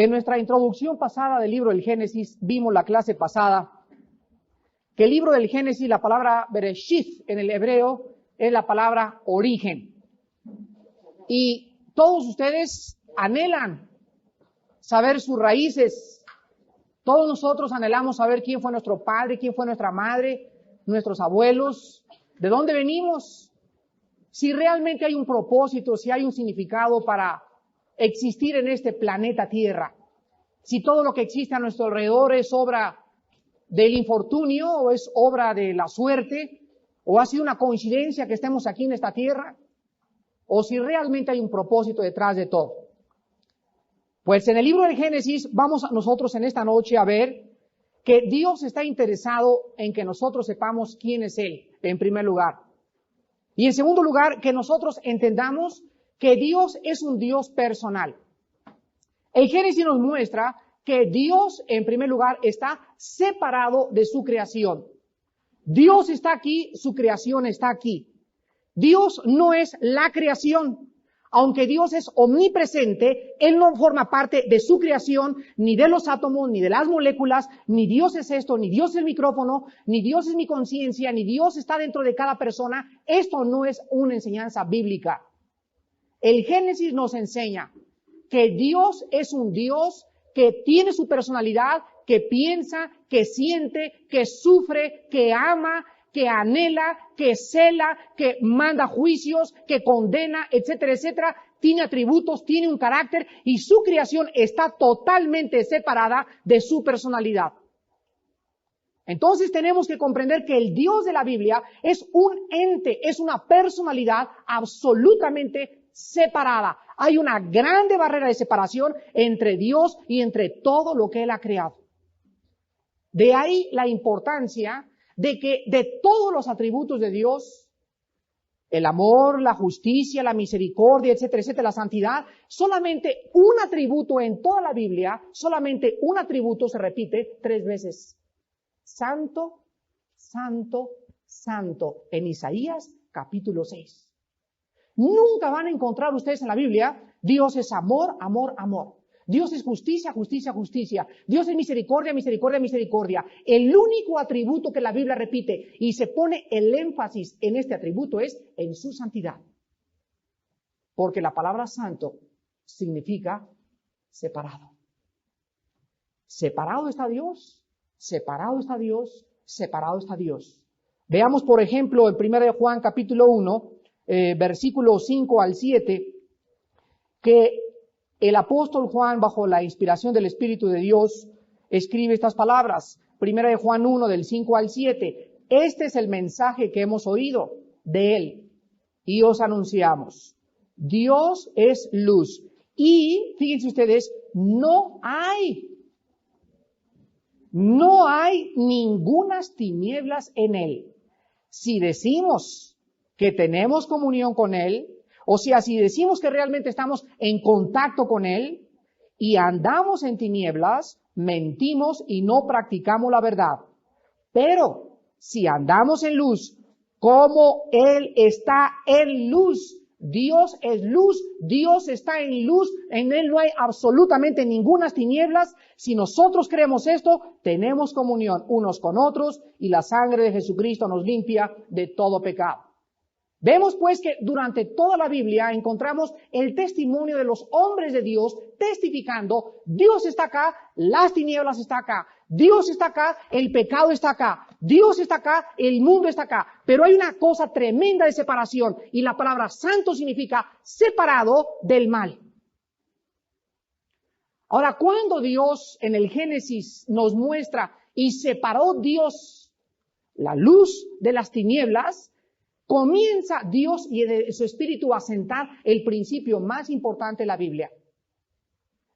En nuestra introducción pasada del libro del Génesis, vimos la clase pasada que el libro del Génesis, la palabra Bereshith en el hebreo, es la palabra origen. Y todos ustedes anhelan saber sus raíces. Todos nosotros anhelamos saber quién fue nuestro padre, quién fue nuestra madre, nuestros abuelos, de dónde venimos, si realmente hay un propósito, si hay un significado para existir en este planeta Tierra, si todo lo que existe a nuestro alrededor es obra del infortunio o es obra de la suerte, o ha sido una coincidencia que estemos aquí en esta tierra, o si realmente hay un propósito detrás de todo. Pues en el libro del Génesis vamos nosotros en esta noche a ver que Dios está interesado en que nosotros sepamos quién es Él, en primer lugar. Y en segundo lugar, que nosotros entendamos que Dios es un Dios personal. El Génesis nos muestra que Dios, en primer lugar, está separado de su creación. Dios está aquí, su creación está aquí. Dios no es la creación. Aunque Dios es omnipresente, Él no forma parte de su creación, ni de los átomos, ni de las moléculas, ni Dios es esto, ni Dios es el micrófono, ni Dios es mi conciencia, ni Dios está dentro de cada persona. Esto no es una enseñanza bíblica. El Génesis nos enseña que Dios es un Dios que tiene su personalidad, que piensa, que siente, que sufre, que ama, que anhela, que cela, que manda juicios, que condena, etcétera, etcétera. Tiene atributos, tiene un carácter y su creación está totalmente separada de su personalidad. Entonces tenemos que comprender que el Dios de la Biblia es un ente, es una personalidad absolutamente separada. Hay una grande barrera de separación entre Dios y entre todo lo que Él ha creado. De ahí la importancia de que de todos los atributos de Dios, el amor, la justicia, la misericordia, etcétera, etcétera, la santidad, solamente un atributo en toda la Biblia, solamente un atributo se repite 3 veces. Santo, santo, santo, en Isaías capítulo 6. Nunca van a encontrar ustedes en la Biblia, Dios es amor, amor, amor. Dios es justicia, justicia, justicia. Dios es misericordia, misericordia, misericordia. El único atributo que la Biblia repite y se pone el énfasis en este atributo es en su santidad. Porque la palabra santo significa separado. Separado está Dios, separado está Dios, separado está Dios. Veamos, por ejemplo, en 1 Juan capítulo 1, versículos 5 al 7, que el apóstol Juan, bajo la inspiración del Espíritu de Dios, escribe estas palabras. 1 Juan 1, del 5 al 7. Este es el mensaje que hemos oído de Él y os anunciamos. Dios es luz. Y, fíjense ustedes, no hay ningunas tinieblas en Él. Si decimos que tenemos comunión con Él, o sea, si decimos que realmente estamos en contacto con Él y andamos en tinieblas, mentimos y no practicamos la verdad. Pero si andamos en luz, como Él está en luz, Dios es luz, Dios está en luz, en Él no hay absolutamente ninguna tinieblas. Si nosotros creemos esto, tenemos comunión unos con otros y la sangre de Jesucristo nos limpia de todo pecado. Vemos pues que durante toda la Biblia encontramos el testimonio de los hombres de Dios testificando, Dios está acá, las tinieblas está acá, Dios está acá, el pecado está acá, Dios está acá, el mundo está acá. Pero hay una cosa tremenda de separación y la palabra santo significa separado del mal. Ahora, cuando Dios en el Génesis nos muestra y separó Dios la luz de las tinieblas, comienza Dios y su Espíritu a sentar el principio más importante de la Biblia.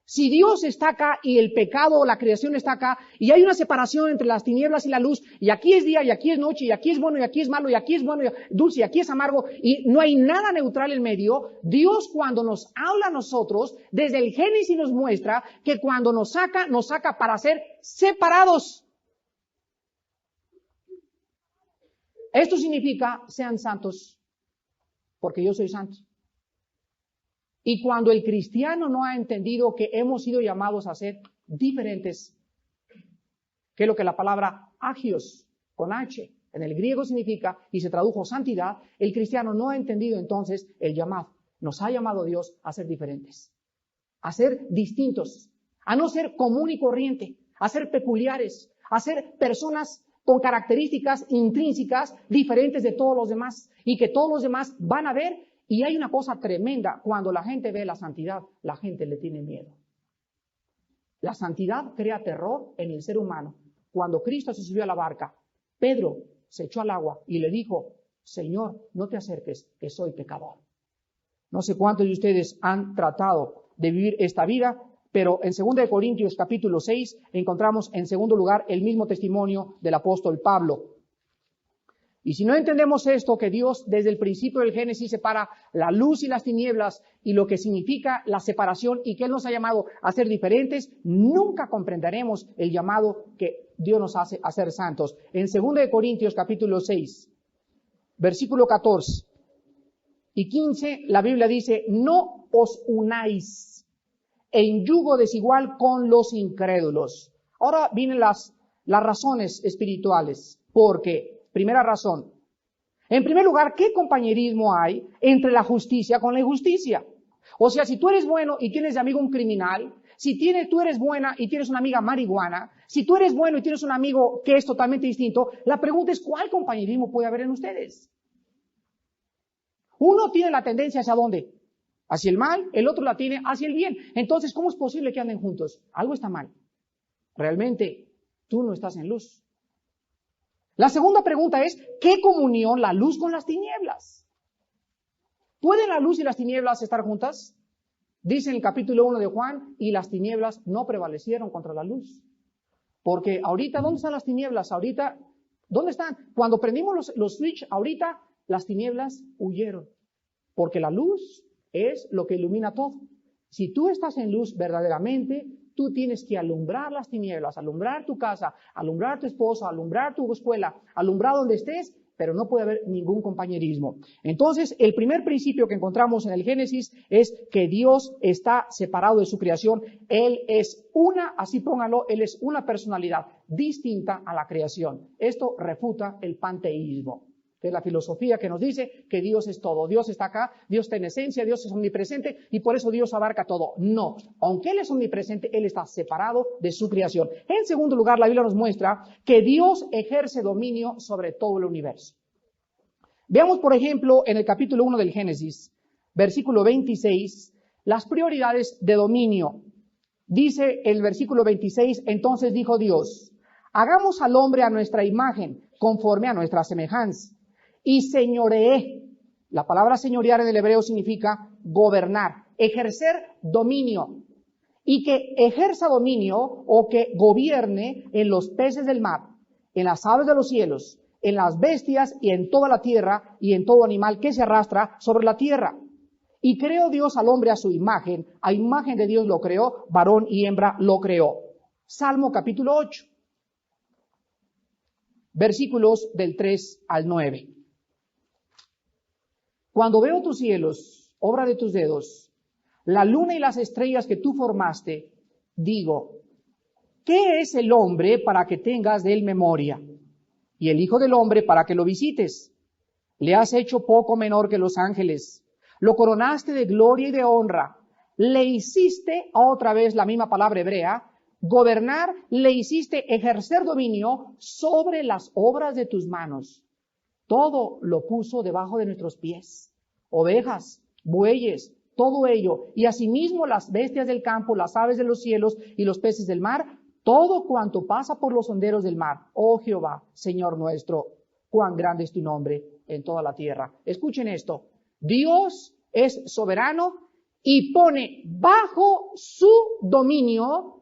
Si Dios está acá y el pecado o la creación está acá y hay una separación entre las tinieblas y la luz y aquí es día y aquí es noche y aquí es bueno y aquí es malo y aquí es bueno y dulce y aquí es amargo y no hay nada neutral en medio, Dios cuando nos habla a nosotros, desde el Génesis nos muestra que cuando nos saca para ser separados. Esto significa, sean santos, porque yo soy santo. Y cuando el cristiano no ha entendido que hemos sido llamados a ser diferentes, que es lo que la palabra agios, con H, en el griego significa, y se tradujo santidad, el cristiano no ha entendido entonces el llamado. Nos ha llamado Dios a ser diferentes, a ser distintos, a no ser común y corriente, a ser peculiares, a ser personas con características intrínsecas diferentes de todos los demás y que todos los demás van a ver. Y hay una cosa tremenda, cuando la gente ve la santidad, la gente le tiene miedo. La santidad crea terror en el ser humano. Cuando Cristo se subió a la barca, Pedro se echó al agua y le dijo, Señor, no te acerques, que soy pecador. No sé cuántos de ustedes han tratado de vivir esta vida, pero en 2 Corintios capítulo 6 encontramos en segundo lugar el mismo testimonio del apóstol Pablo. Y si no entendemos esto, que Dios desde el principio del Génesis separa la luz y las tinieblas y lo que significa la separación y que Él nos ha llamado a ser diferentes, nunca comprenderemos el llamado que Dios nos hace a ser santos. En 2 Corintios capítulo 6, versículo 14 y 15, la Biblia dice, no os unáis en yugo desigual con los incrédulos. Ahora vienen las razones espirituales, porque primera razón. En primer lugar, ¿qué compañerismo hay entre la justicia con la injusticia? O sea, si tú eres bueno y tienes de amigo un criminal, tú eres buena y tienes una amiga marihuana, si tú eres bueno y tienes un amigo que es totalmente distinto, la pregunta es, ¿cuál compañerismo puede haber en ustedes? Uno tiene la tendencia ¿hacia dónde? Hacia el mal, el otro la tiene hacia el bien. Entonces, ¿cómo es posible que anden juntos? Algo está mal. Realmente, tú no estás en luz. La segunda pregunta es, ¿qué comunión la luz con las tinieblas? ¿Pueden la luz y las tinieblas estar juntas? Dice en el capítulo 1 de Juan, y las tinieblas no prevalecieron contra la luz. Porque ahorita, ¿dónde están las tinieblas? Ahorita, ¿dónde están? Cuando prendimos los switch, ahorita las tinieblas huyeron. Porque la luz es lo que ilumina todo. Si tú estás en luz verdaderamente, tú tienes que alumbrar las tinieblas, alumbrar tu casa, alumbrar a tu esposo, alumbrar tu escuela, alumbrar donde estés, pero no puede haber ningún compañerismo. Entonces, el primer principio que encontramos en el Génesis es que Dios está separado de su creación. Él es así póngalo, Él es una personalidad distinta a la creación. Esto refuta el panteísmo, que es la filosofía que nos dice que Dios es todo. Dios está acá, Dios está en esencia, Dios es omnipresente y por eso Dios abarca todo. No, aunque Él es omnipresente, Él está separado de su creación. En segundo lugar, la Biblia nos muestra que Dios ejerce dominio sobre todo el universo. Veamos, por ejemplo, en el capítulo 1 del Génesis, versículo 26, las prioridades de dominio. Dice el versículo 26, entonces dijo Dios, hagamos al hombre a nuestra imagen, conforme a nuestra semejanza. Y señoreé. La palabra señorear en el hebreo significa gobernar, ejercer dominio. Y que ejerza dominio o que gobierne en los peces del mar, en las aves de los cielos, en las bestias y en toda la tierra y en todo animal que se arrastra sobre la tierra. Y creó Dios al hombre a su imagen, a imagen de Dios lo creó, varón y hembra lo creó. Salmo capítulo 8, versículos del 3 al 9. Cuando veo tus cielos, obra de tus dedos, la luna y las estrellas que tú formaste, digo, ¿qué es el hombre para que tengas de él memoria? Y el hijo del hombre para que lo visites. Le has hecho poco menor que los ángeles. Lo coronaste de gloria y de honra. Le hiciste, otra vez la misma palabra hebrea, gobernar, le hiciste ejercer dominio sobre las obras de tus manos. Todo lo puso debajo de nuestros pies. Ovejas, bueyes, todo ello. Y asimismo las bestias del campo, las aves de los cielos y los peces del mar, todo cuanto pasa por los senderos del mar. Oh Jehová, Señor nuestro, cuán grande es tu nombre en toda la tierra. Escuchen esto. Dios es soberano y pone bajo su dominio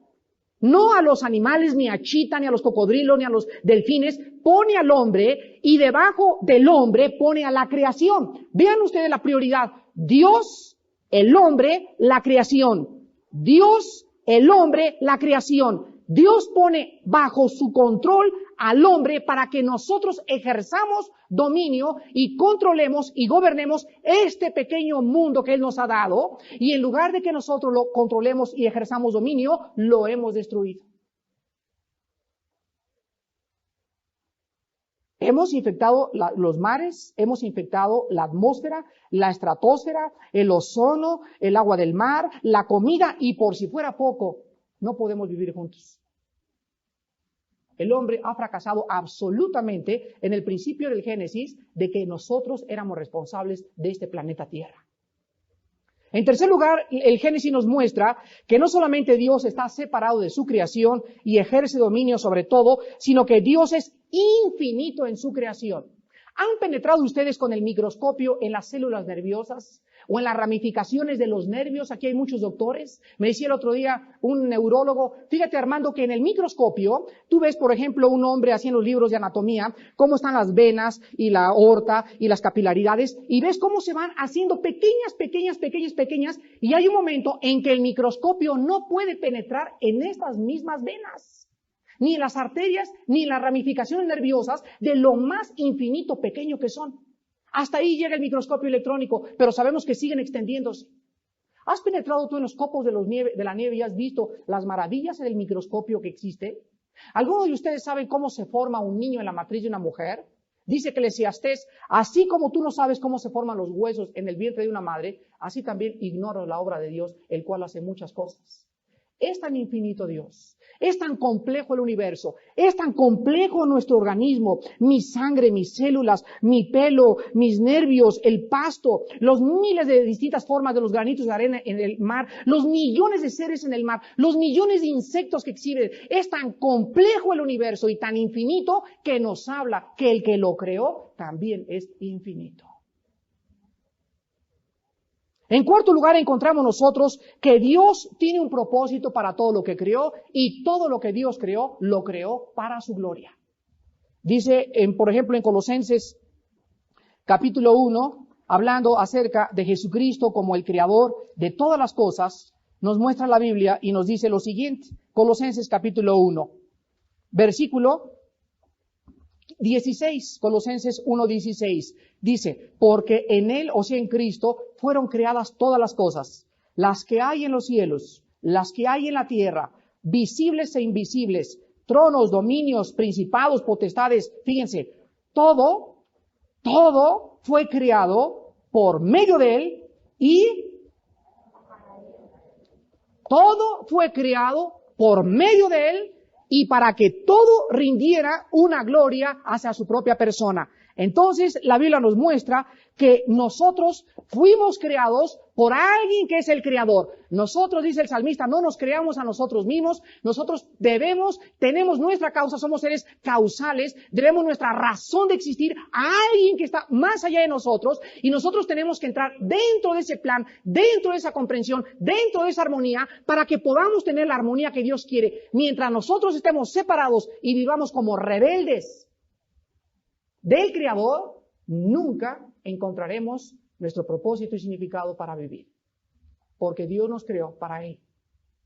no a los animales, ni a chita, ni a los cocodrilos, ni a los delfines, pone al hombre y debajo del hombre pone a la creación. Vean ustedes la prioridad. Dios, el hombre, la creación. Dios, el hombre, la creación. Dios pone bajo su control al hombre para que nosotros ejerzamos dominio y controlemos y gobernemos este pequeño mundo que Él nos ha dado. Y en lugar de que nosotros lo controlemos y ejerzamos dominio, lo hemos destruido. Hemos infectado los mares, hemos infectado la atmósfera, la estratosfera, el ozono, el agua del mar, la comida, y por si fuera poco, no podemos vivir juntos. El hombre ha fracasado absolutamente en el principio del Génesis de que nosotros éramos responsables de este planeta Tierra. En tercer lugar, el Génesis nos muestra que no solamente Dios está separado de su creación y ejerce dominio sobre todo, sino que Dios es infinito en su creación. ¿Han penetrado ustedes con el microscopio en las células nerviosas o en las ramificaciones de los nervios? Aquí hay muchos doctores. Me decía el otro día un neurólogo, fíjate Armando, que en el microscopio tú ves, por ejemplo, un hombre haciendo libros de anatomía, cómo están las venas y la aorta y las capilaridades, y ves cómo se van haciendo pequeñas, y hay un momento en que el microscopio no puede penetrar en estas mismas venas, ni en las arterias, ni en las ramificaciones nerviosas de lo más infinito pequeño que son. Hasta ahí llega el microscopio electrónico, pero sabemos que siguen extendiéndose. ¿Has penetrado tú en los copos de la nieve y has visto las maravillas del microscopio que existe? ¿Alguno de ustedes sabe cómo se forma un niño en la matriz de una mujer? Dice Eclesiastés, así como tú no sabes cómo se forman los huesos en el vientre de una madre, así también ignoro la obra de Dios, el cual hace muchas cosas. Es tan infinito Dios, es tan complejo el universo, es tan complejo nuestro organismo, mi sangre, mis células, mi pelo, mis nervios, el pasto, los miles de distintas formas de los granitos de arena en el mar, los millones de seres en el mar, los millones de insectos que exhiben. Es tan complejo el universo y tan infinito que nos habla que el que lo creó también es infinito. En cuarto lugar, encontramos nosotros que Dios tiene un propósito para todo lo que creó, y todo lo que Dios creó, lo creó para su gloria. Dice, por ejemplo, en Colosenses capítulo 1, hablando acerca de Jesucristo como el creador de todas las cosas, nos muestra la Biblia y nos dice lo siguiente. Colosenses capítulo 1, versículo 16, Colosenses 1:16, dice, porque en Él, o sea en Cristo, fueron creadas todas las cosas, las que hay en los cielos, las que hay en la tierra, visibles e invisibles, tronos, dominios, principados, potestades. Fíjense, todo fue creado por medio de Él, y todo fue creado por medio de Él, y para que todo rindiera una gloria hacia su propia persona. Entonces, la Biblia nos muestra que nosotros fuimos creados por alguien que es el creador. Nosotros, dice el salmista, no nos creamos a nosotros mismos. Nosotros tenemos nuestra causa, somos seres causales, debemos nuestra razón de existir a alguien que está más allá de nosotros, y nosotros tenemos que entrar dentro de ese plan, dentro de esa comprensión, dentro de esa armonía, para que podamos tener la armonía que Dios quiere. Mientras nosotros estemos separados y vivamos como rebeldes del Creador, nunca encontraremos nuestro propósito y significado para vivir. Porque Dios nos creó para Él,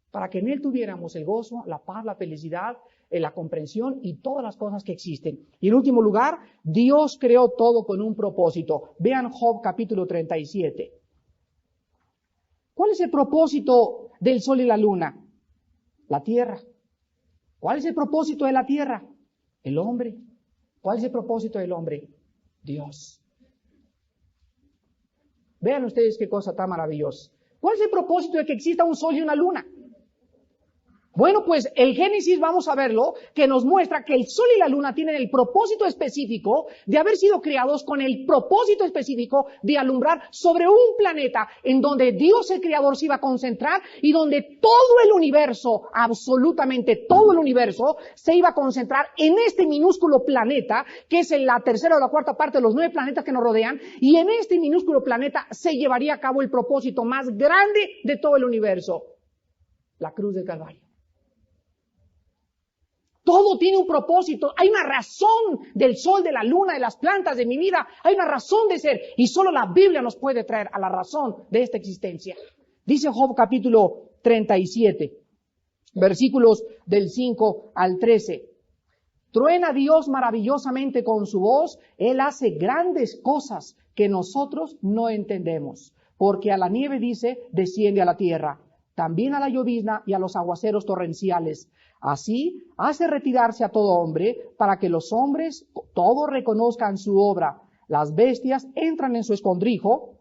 para que en Él tuviéramos el gozo, la paz, la felicidad, la comprensión y todas las cosas que existen. Y en último lugar, Dios creó todo con un propósito. Vean Job capítulo 37. ¿Cuál es el propósito del sol y la luna? La tierra. ¿Cuál es el propósito de la tierra? El hombre. ¿Cuál es el propósito del hombre? Dios. Vean ustedes qué cosa tan maravillosa. ¿Cuál es el propósito de que exista un sol y una luna? Bueno, pues el Génesis, vamos a verlo, que nos muestra que el sol y la luna tienen el propósito específico de haber sido creados con el propósito específico de alumbrar sobre un planeta en donde Dios el Creador se iba a concentrar, y donde todo el universo, absolutamente todo el universo, se iba a concentrar en este minúsculo planeta, que es la tercera o la cuarta parte de los 9 planetas que nos rodean, y en este minúsculo planeta se llevaría a cabo el propósito más grande de todo el universo, la cruz del Calvario. Todo tiene un propósito. Hay una razón del sol, de la luna, de las plantas, de mi vida. Hay una razón de ser. Y solo la Biblia nos puede traer a la razón de esta existencia. Dice Job capítulo 37, versículos del 5 al 13. Truena Dios maravillosamente con su voz. Él hace grandes cosas que nosotros no entendemos. Porque a la nieve dice, desciende a la tierra. También a la llovizna y a los aguaceros torrenciales. Así hace retirarse a todo hombre, para que los hombres todos reconozcan su obra. Las bestias entran en su escondrijo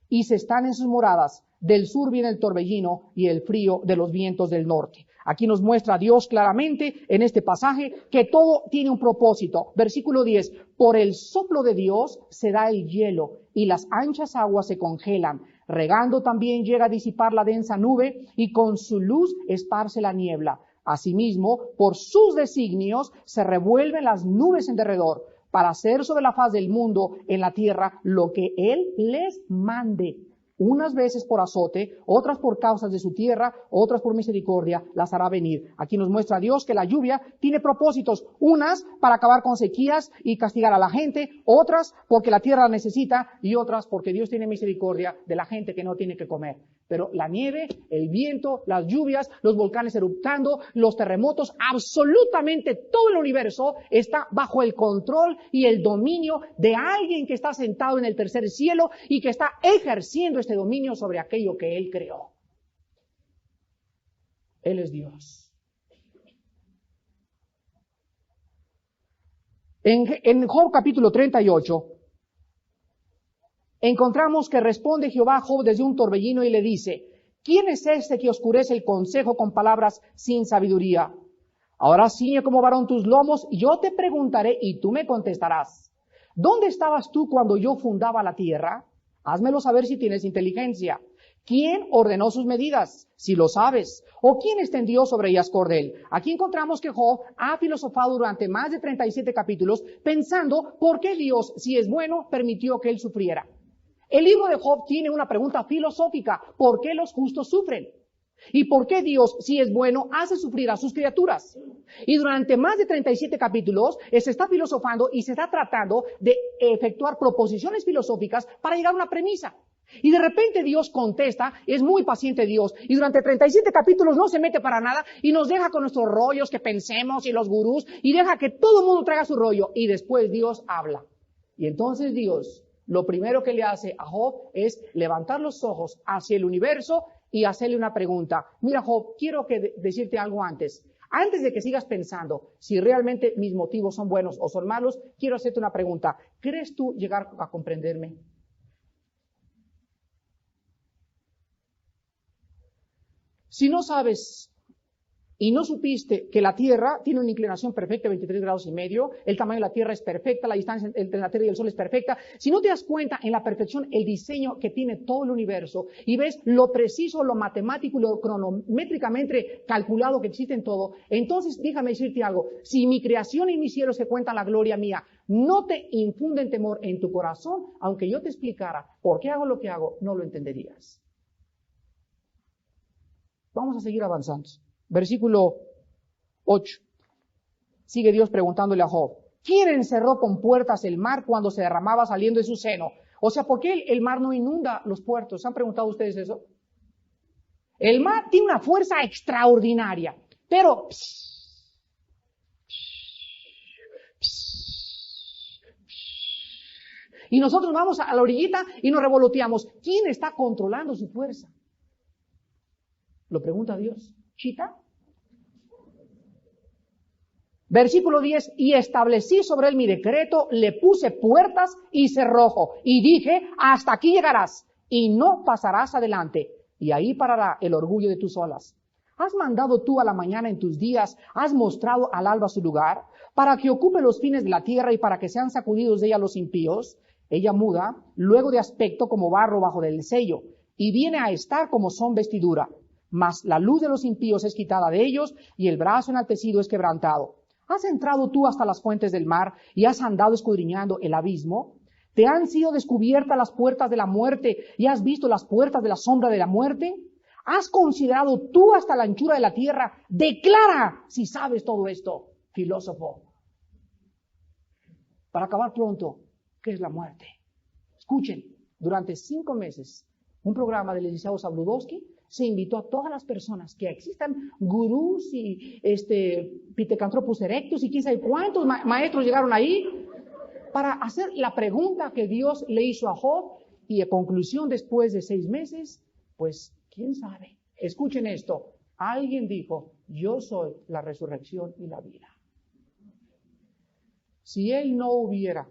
y se están en sus moradas. Del sur viene el torbellino y el frío de los vientos del norte. Aquí nos muestra Dios claramente en este pasaje que todo tiene un propósito. Versículo 10. Por el soplo de Dios se da el hielo y las anchas aguas se congelan. Regando también llega a disipar la densa nube y con su luz esparce la niebla. Asimismo, por sus designios se revuelven las nubes en derredor para hacer sobre la faz del mundo en la tierra lo que Él les mande. Unas veces por azote, otras por causas de su tierra, otras por misericordia, las hará venir. Aquí nos muestra Dios que la lluvia tiene propósitos, unas para acabar con sequías y castigar a la gente, otras porque la tierra la necesita y otras porque Dios tiene misericordia de la gente que no tiene que comer. Pero la nieve, el viento, las lluvias, los volcanes eruptando, los terremotos, absolutamente todo el universo está bajo el control y el dominio de alguien que está sentado en el tercer cielo y que está ejerciendo este dominio sobre aquello que Él creó. Él es Dios. En Job capítulo 38, encontramos que responde Jehová a Job desde un torbellino y le dice, ¿quién es este que oscurece el consejo con palabras sin sabiduría? Ahora ciñe como varón tus lomos y yo te preguntaré y tú me contestarás. ¿Dónde estabas tú cuando yo fundaba la tierra? Házmelo saber si tienes inteligencia. ¿Quién ordenó sus medidas? Si lo sabes. ¿O quién extendió sobre ellas cordel? Aquí encontramos que Job ha filosofado durante más de 37 capítulos pensando por qué Dios, si es bueno, permitió que él sufriera. El libro de Job tiene una pregunta filosófica. ¿Por qué los justos sufren? ¿Y por qué Dios, si es bueno, hace sufrir a sus criaturas? Y durante más de 37 capítulos se está filosofando y se está tratando de efectuar proposiciones filosóficas para llegar a una premisa. Y de repente Dios contesta, es muy paciente Dios, y durante 37 capítulos no se mete para nada y nos deja con nuestros rollos que pensemos y los gurús y deja que todo el mundo traiga su rollo y después Dios habla. Y entonces Dios, lo primero que le hace a Job es levantar los ojos hacia el universo y hacerle una pregunta. Mira Job, quiero decirte algo antes. Antes de que sigas pensando si realmente mis motivos son buenos o son malos, quiero hacerte una pregunta. ¿Crees tú llegar a comprenderme? Si no sabes y no supiste que la Tierra tiene una inclinación perfecta, 23 grados y medio, el tamaño de la Tierra es perfecta, la distancia entre la Tierra y el Sol es perfecta, si no te das cuenta en la perfección el diseño que tiene todo el universo y ves lo preciso, lo matemático y lo cronométricamente calculado que existe en todo, entonces déjame decirte algo, si mi creación y mis cielos que cuentan la gloria mía no te infunden temor en tu corazón, aunque yo te explicara por qué hago lo que hago, no lo entenderías. Vamos a seguir avanzando. Versículo 8. Sigue Dios preguntándole a Job, ¿quién encerró con puertas el mar cuando se derramaba saliendo de su seno? O sea, ¿por qué el mar no inunda los puertos? ¿Se han preguntado ustedes eso? El mar tiene una fuerza extraordinaria, pero y nosotros vamos a la orillita y nos revoloteamos. ¿Quién está controlando su fuerza? Lo pregunta Dios. ¿Chita? Versículo 10, y establecí sobre él mi decreto, le puse puertas y cerrojo, y dije, hasta aquí llegarás, y no pasarás adelante, y ahí parará el orgullo de tus olas. ¿Has mandado tú a la mañana en tus días, has mostrado al alba su lugar, para que ocupe los fines de la tierra y para que sean sacudidos de ella los impíos? Ella muda, luego de aspecto como barro bajo del sello, y viene a estar como son vestidura. Mas la luz de los impíos es quitada de ellos, y el brazo enaltecido es quebrantado. ¿Has entrado tú hasta las fuentes del mar, y has andado escudriñando el abismo? ¿Te han sido descubiertas las puertas de la muerte, y has visto las puertas de la sombra de la muerte? ¿Has considerado tú hasta la anchura de la tierra? Declara si sabes todo esto, filósofo. Para acabar pronto, ¿qué es la muerte? Escuchen, durante 5 meses, un programa del licenciado Zabludowski se invitó a todas las personas que existan, gurús y Pithecanthropus erectus y quién sabe cuántos maestros llegaron ahí, para hacer la pregunta que Dios le hizo a Job, y a conclusión, después de 6 meses, pues, ¿quién sabe? Escuchen esto. Alguien dijo, yo soy la resurrección y la vida. Si él no hubiera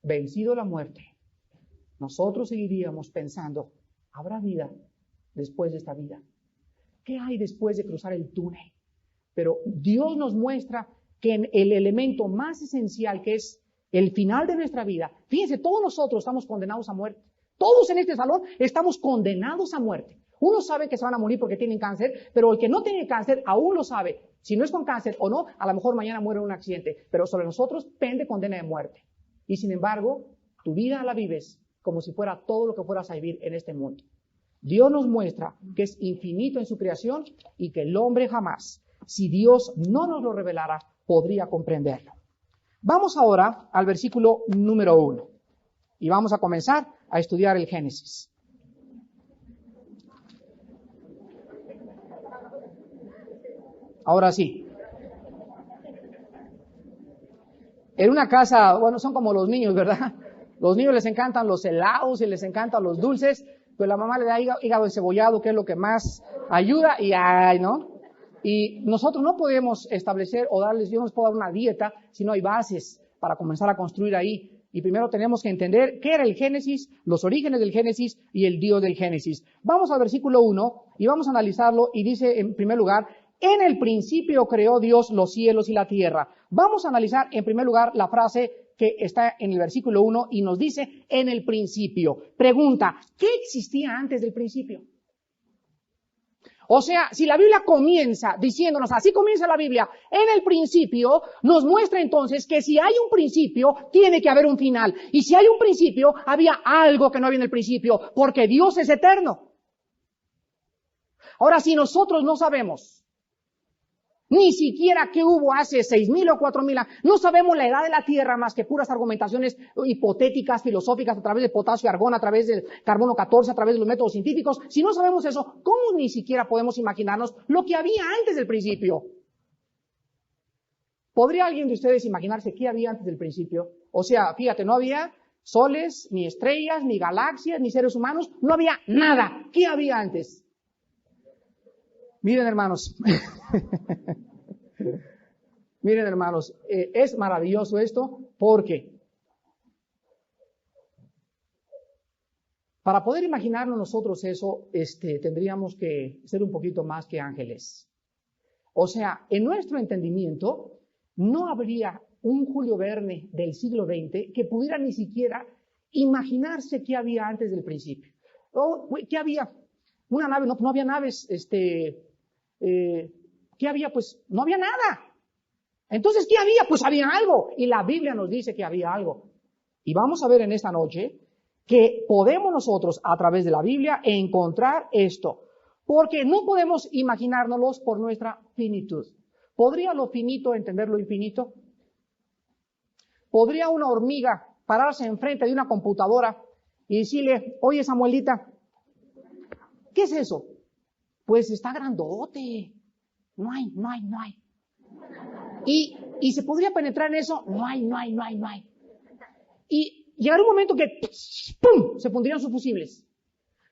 vencido la muerte, nosotros seguiríamos pensando, ¿habrá vida después de esta vida? ¿Qué hay después de cruzar el túnel? Pero Dios nos muestra que en el elemento más esencial, que es el final de nuestra vida, fíjense, todos nosotros estamos condenados a muerte. Todos en este salón estamos condenados a muerte. Uno sabe que se van a morir porque tienen cáncer, pero el que no tiene cáncer aún lo sabe. Si no es con cáncer o no, a lo mejor mañana muere en un accidente, pero sobre nosotros pende condena de muerte. Y sin embargo, tu vida la vives como si fuera todo lo que fueras a vivir en este mundo. Dios nos muestra que es infinito en su creación y que el hombre jamás, si Dios no nos lo revelara, podría comprenderlo. Vamos ahora al versículo número 1 y vamos a comenzar a estudiar el Génesis. Ahora sí. En una casa, bueno, son como los niños, ¿verdad? Los niños les encantan los helados y les encantan los dulces, pero la mamá le da hígado encebollado, que es lo que más ayuda, y ay, ¿no? Y nosotros no podemos establecer o darles, yo no les puedo dar una dieta si no hay bases para comenzar a construir ahí. Y primero tenemos que entender qué era el Génesis, los orígenes del Génesis y el Dios del Génesis. Vamos al versículo 1 y vamos a analizarlo, y dice en primer lugar, en el principio creó Dios los cielos y la tierra. Vamos a analizar en primer lugar la frase que está en el versículo 1 y nos dice en el principio. Pregunta, ¿qué existía antes del principio? O sea, si la Biblia comienza diciéndonos, así comienza la Biblia, en el principio, nos muestra entonces que si hay un principio, tiene que haber un final. Y si hay un principio, había algo que no había en el principio, porque Dios es eterno. Ahora, si nosotros no sabemos ni siquiera qué hubo hace 6,000 o 4,000 años, no sabemos la edad de la Tierra más que puras argumentaciones hipotéticas, filosóficas, a través de potasio y argón, a través del carbono 14, a través de los métodos científicos. Si no sabemos eso, ¿cómo ni siquiera podemos imaginarnos lo que había antes del principio? ¿Podría alguien de ustedes imaginarse qué había antes del principio? O sea, fíjate, no había soles, ni estrellas, ni galaxias, ni seres humanos, no había nada. ¿Qué había antes? Miren, hermanos, miren, hermanos, es maravilloso esto, porque para poder imaginarnos nosotros eso, tendríamos que ser un poquito más que ángeles. O sea, en nuestro entendimiento, no habría un Julio Verne del siglo XX que pudiera ni siquiera imaginarse qué había antes del principio. ¿Qué había? Una nave, no había naves, ¿qué había? Pues no había nada. Entonces, ¿qué había? Pues había algo. Y la Biblia nos dice que había algo. Y vamos a ver en esta noche que podemos nosotros, a través de la Biblia, encontrar esto. Porque no podemos imaginárnoslos por nuestra finitud. ¿Podría lo finito entender lo infinito? ¿Podría una hormiga pararse enfrente de una computadora y decirle, oye, Samuelita, ¿qué es eso? Pues está grandote. No hay. Y se podría penetrar en eso. No hay. Y llegará un momento que ¡pum! Se pondrían sus fusibles.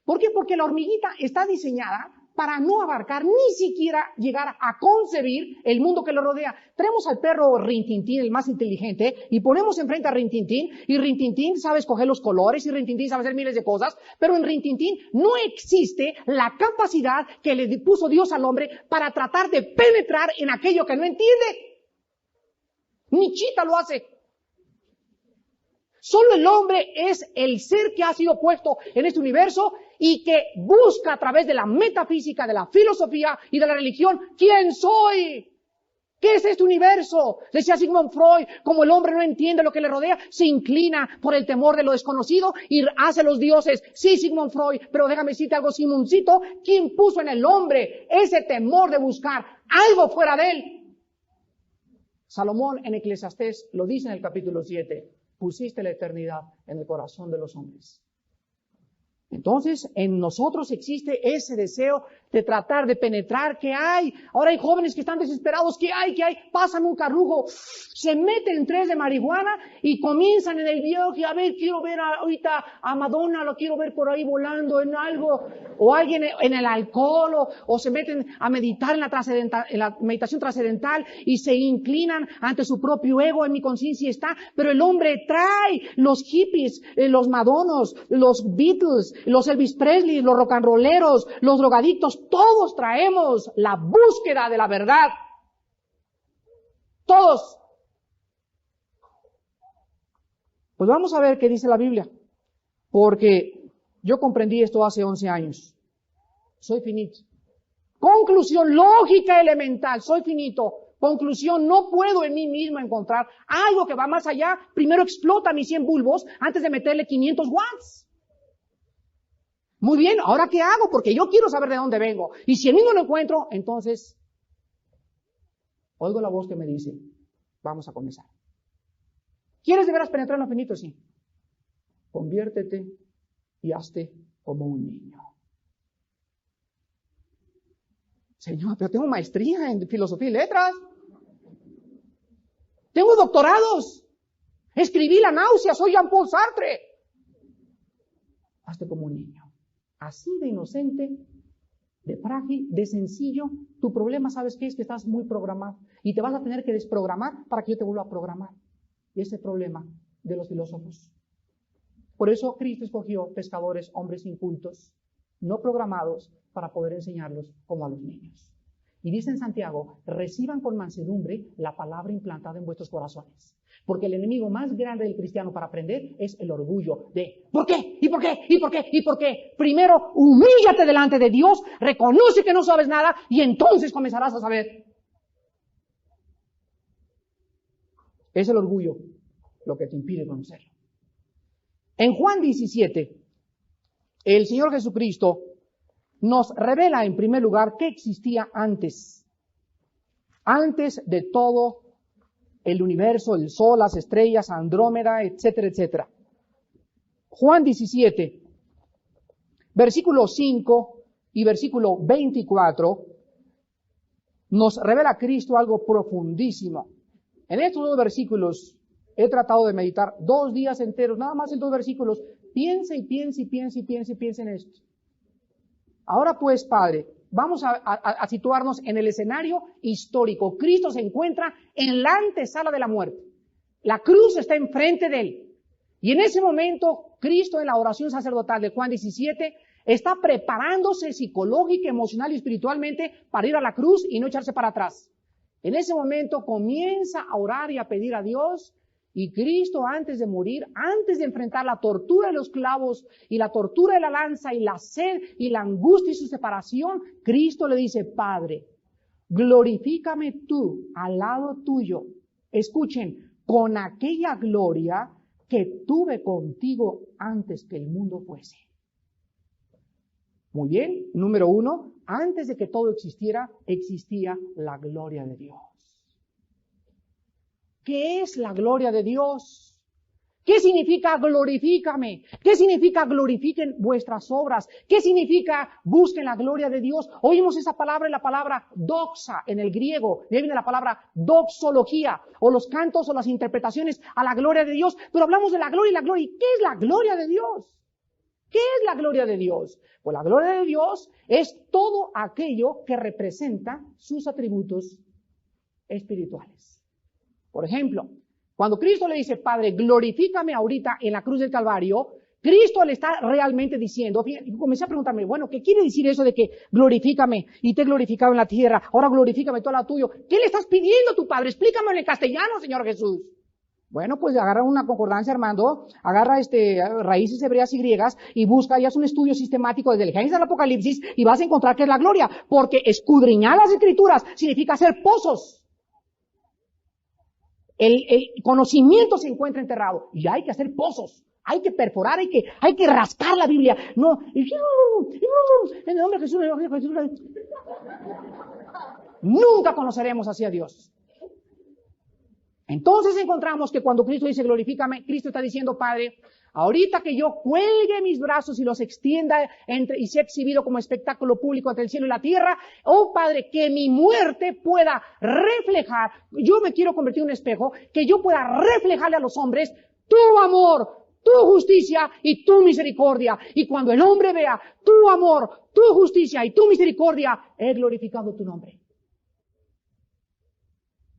¿Por qué? Porque la hormiguita está diseñada para no abarcar ni siquiera llegar a concebir el mundo que lo rodea. Traemos al perro Rintintín, el más inteligente, y ponemos enfrente a Rintintín, y Rintintín sabe escoger los colores, y Rintintín sabe hacer miles de cosas, pero en Rintintín no existe la capacidad que le puso Dios al hombre para tratar de penetrar en aquello que no entiende. Ni Chita lo hace. Solo el hombre es el ser que ha sido puesto en este universo y que busca a través de la metafísica, de la filosofía y de la religión, ¿quién soy? ¿Qué es este universo? Decía Sigmund Freud, como el hombre no entiende lo que le rodea, se inclina por el temor de lo desconocido y hace los dioses. Sí, Sigmund Freud, pero déjame decirte algo, Simoncito, ¿quién puso en el hombre ese temor de buscar algo fuera de él? Salomón en Eclesiastés lo dice en el capítulo 7. Pusiste la eternidad en el corazón de los hombres. Entonces, en nosotros existe ese deseo de tratar de penetrar. ¿Qué hay? Ahora hay jóvenes que están desesperados. ¿Qué hay? ¿Qué hay? Pasan un carrujo, se meten 3 de marihuana y comienzan en el viaje. A ver, quiero ver ahorita a Madonna, lo quiero ver por ahí volando en algo. O alguien en el alcohol, o se meten a meditar en la meditación trascendental y se inclinan ante su propio ego. En mi conciencia está. Pero el hombre trae los hippies, los madonos, los Beatles, los Elvis Presley, los rock and rolleros, los drogadictos, todos traemos la búsqueda de la verdad. Todos. Pues vamos a ver qué dice la Biblia. Porque yo comprendí esto hace 11 años. Soy finito. Conclusión lógica elemental. Soy finito. Conclusión, no puedo en mí mismo encontrar algo que va más allá. Primero explota mis 100 bulbos antes de meterle 500 watts. Muy bien, ¿ahora qué hago? Porque yo quiero saber de dónde vengo. Y si en mí no lo encuentro, entonces oigo la voz que me dice, vamos a comenzar. ¿Quieres de veras penetrar en lo finito? Sí. Conviértete y hazte como un niño. Señor, pero tengo maestría en filosofía y letras. Tengo doctorados. Escribí La náusea, soy Jean-Paul Sartre. Hazte como un niño. Así de inocente, de frágil, de sencillo. Tu problema, ¿sabes qué? Es que estás muy programado. Y te vas a tener que desprogramar para que yo te vuelva a programar. Y ese es el problema de los filósofos. Por eso Cristo escogió pescadores, hombres incultos, no programados, para poder enseñarlos como a los niños. Y dice en Santiago, reciban con mansedumbre la palabra implantada en vuestros corazones. Porque el enemigo más grande del cristiano para aprender es el orgullo de ¿por qué? ¿Y por qué? ¿Y por qué? ¿Y por qué? Primero, humíllate delante de Dios, reconoce que no sabes nada y entonces comenzarás a saber. Es el orgullo lo que te impide conocerlo. En Juan 17, el Señor Jesucristo nos revela en primer lugar qué existía antes de todo el universo, el sol, las estrellas, Andrómeda, etcétera, etcétera. Juan 17, versículo 5 y versículo 24, nos revela a Cristo algo profundísimo. En estos 2 versículos he tratado de meditar 2 días enteros, nada más en 2 versículos. Piensa y piensa y piensa y piensa y piensa en esto. Ahora pues, Padre, vamos a situarnos en el escenario histórico. Cristo se encuentra en la antesala de la muerte. La cruz está enfrente de él. Y en ese momento, Cristo en la oración sacerdotal de Juan 17 está preparándose psicológica, emocional y espiritualmente para ir a la cruz y no echarse para atrás. En ese momento comienza a orar y a pedir a Dios. Y Cristo, antes de morir, antes de enfrentar la tortura de los clavos y la tortura de la lanza y la sed y la angustia y su separación, Cristo le dice, Padre, glorifícame tú al lado tuyo. Escuchen, con aquella gloria que tuve contigo antes que el mundo fuese. Muy bien, número 1, antes de que todo existiera, existía la gloria de Dios. ¿Qué es la gloria de Dios? ¿Qué significa glorifícame? ¿Qué significa glorifiquen vuestras obras? ¿Qué significa busquen la gloria de Dios? Oímos esa palabra en la palabra doxa en el griego. De ahí viene la palabra doxología, o los cantos o las interpretaciones a la gloria de Dios. Pero hablamos de la gloria y la gloria. ¿Y qué es la gloria de Dios? ¿Qué es la gloria de Dios? Pues la gloria de Dios es todo aquello que representa sus atributos espirituales. Por ejemplo, cuando Cristo le dice, Padre, glorifícame ahorita en la cruz del Calvario, Cristo le está realmente diciendo, y comencé a preguntarme, bueno, ¿qué quiere decir eso de que glorifícame y te he glorificado en la tierra, ahora glorifícame todo lo tuyo? ¿Qué le estás pidiendo a tu Padre? Explícamelo en castellano, Señor Jesús. Bueno, pues agarra una concordancia, Armando, agarra raíces hebreas y griegas y busca y haz un estudio sistemático desde el Génesis al Apocalipsis y vas a encontrar que es la gloria, porque escudriñar las Escrituras significa hacer pozos. El conocimiento se encuentra enterrado y hay que hacer pozos, hay que perforar, hay que rascar la Biblia. No, en el nombre de Jesús, nunca conoceremos así a Dios. Entonces encontramos que cuando Cristo dice glorifícame, Cristo está diciendo, Padre, Ahorita que yo cuelgue mis brazos y los extienda y sea exhibido como espectáculo público entre el cielo y la tierra, oh Padre, que mi muerte pueda reflejar, yo me quiero convertir en un espejo, que yo pueda reflejarle a los hombres tu amor, tu justicia y tu misericordia. Y cuando el hombre vea tu amor, tu justicia y tu misericordia, he glorificado tu nombre.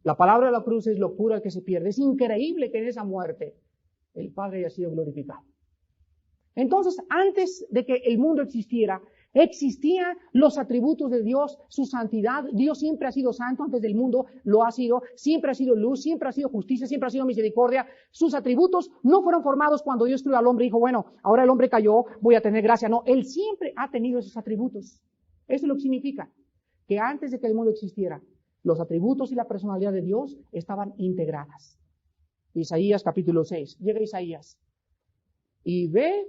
La palabra de la cruz es locura al que se pierde. Es increíble que en esa muerte el Padre haya sido glorificado. Entonces, antes de que el mundo existiera, existían los atributos de Dios, su santidad. Dios siempre ha sido santo, antes del mundo lo ha sido, siempre ha sido luz, siempre ha sido justicia, siempre ha sido misericordia. Sus atributos no fueron formados cuando Dios creó al hombre y dijo, bueno, ahora el hombre cayó, voy a tener gracia. No, Él siempre ha tenido esos atributos. Eso es lo que significa que antes de que el mundo existiera, los atributos y la personalidad de Dios estaban integradas. Isaías capítulo 6. Llega Isaías y ve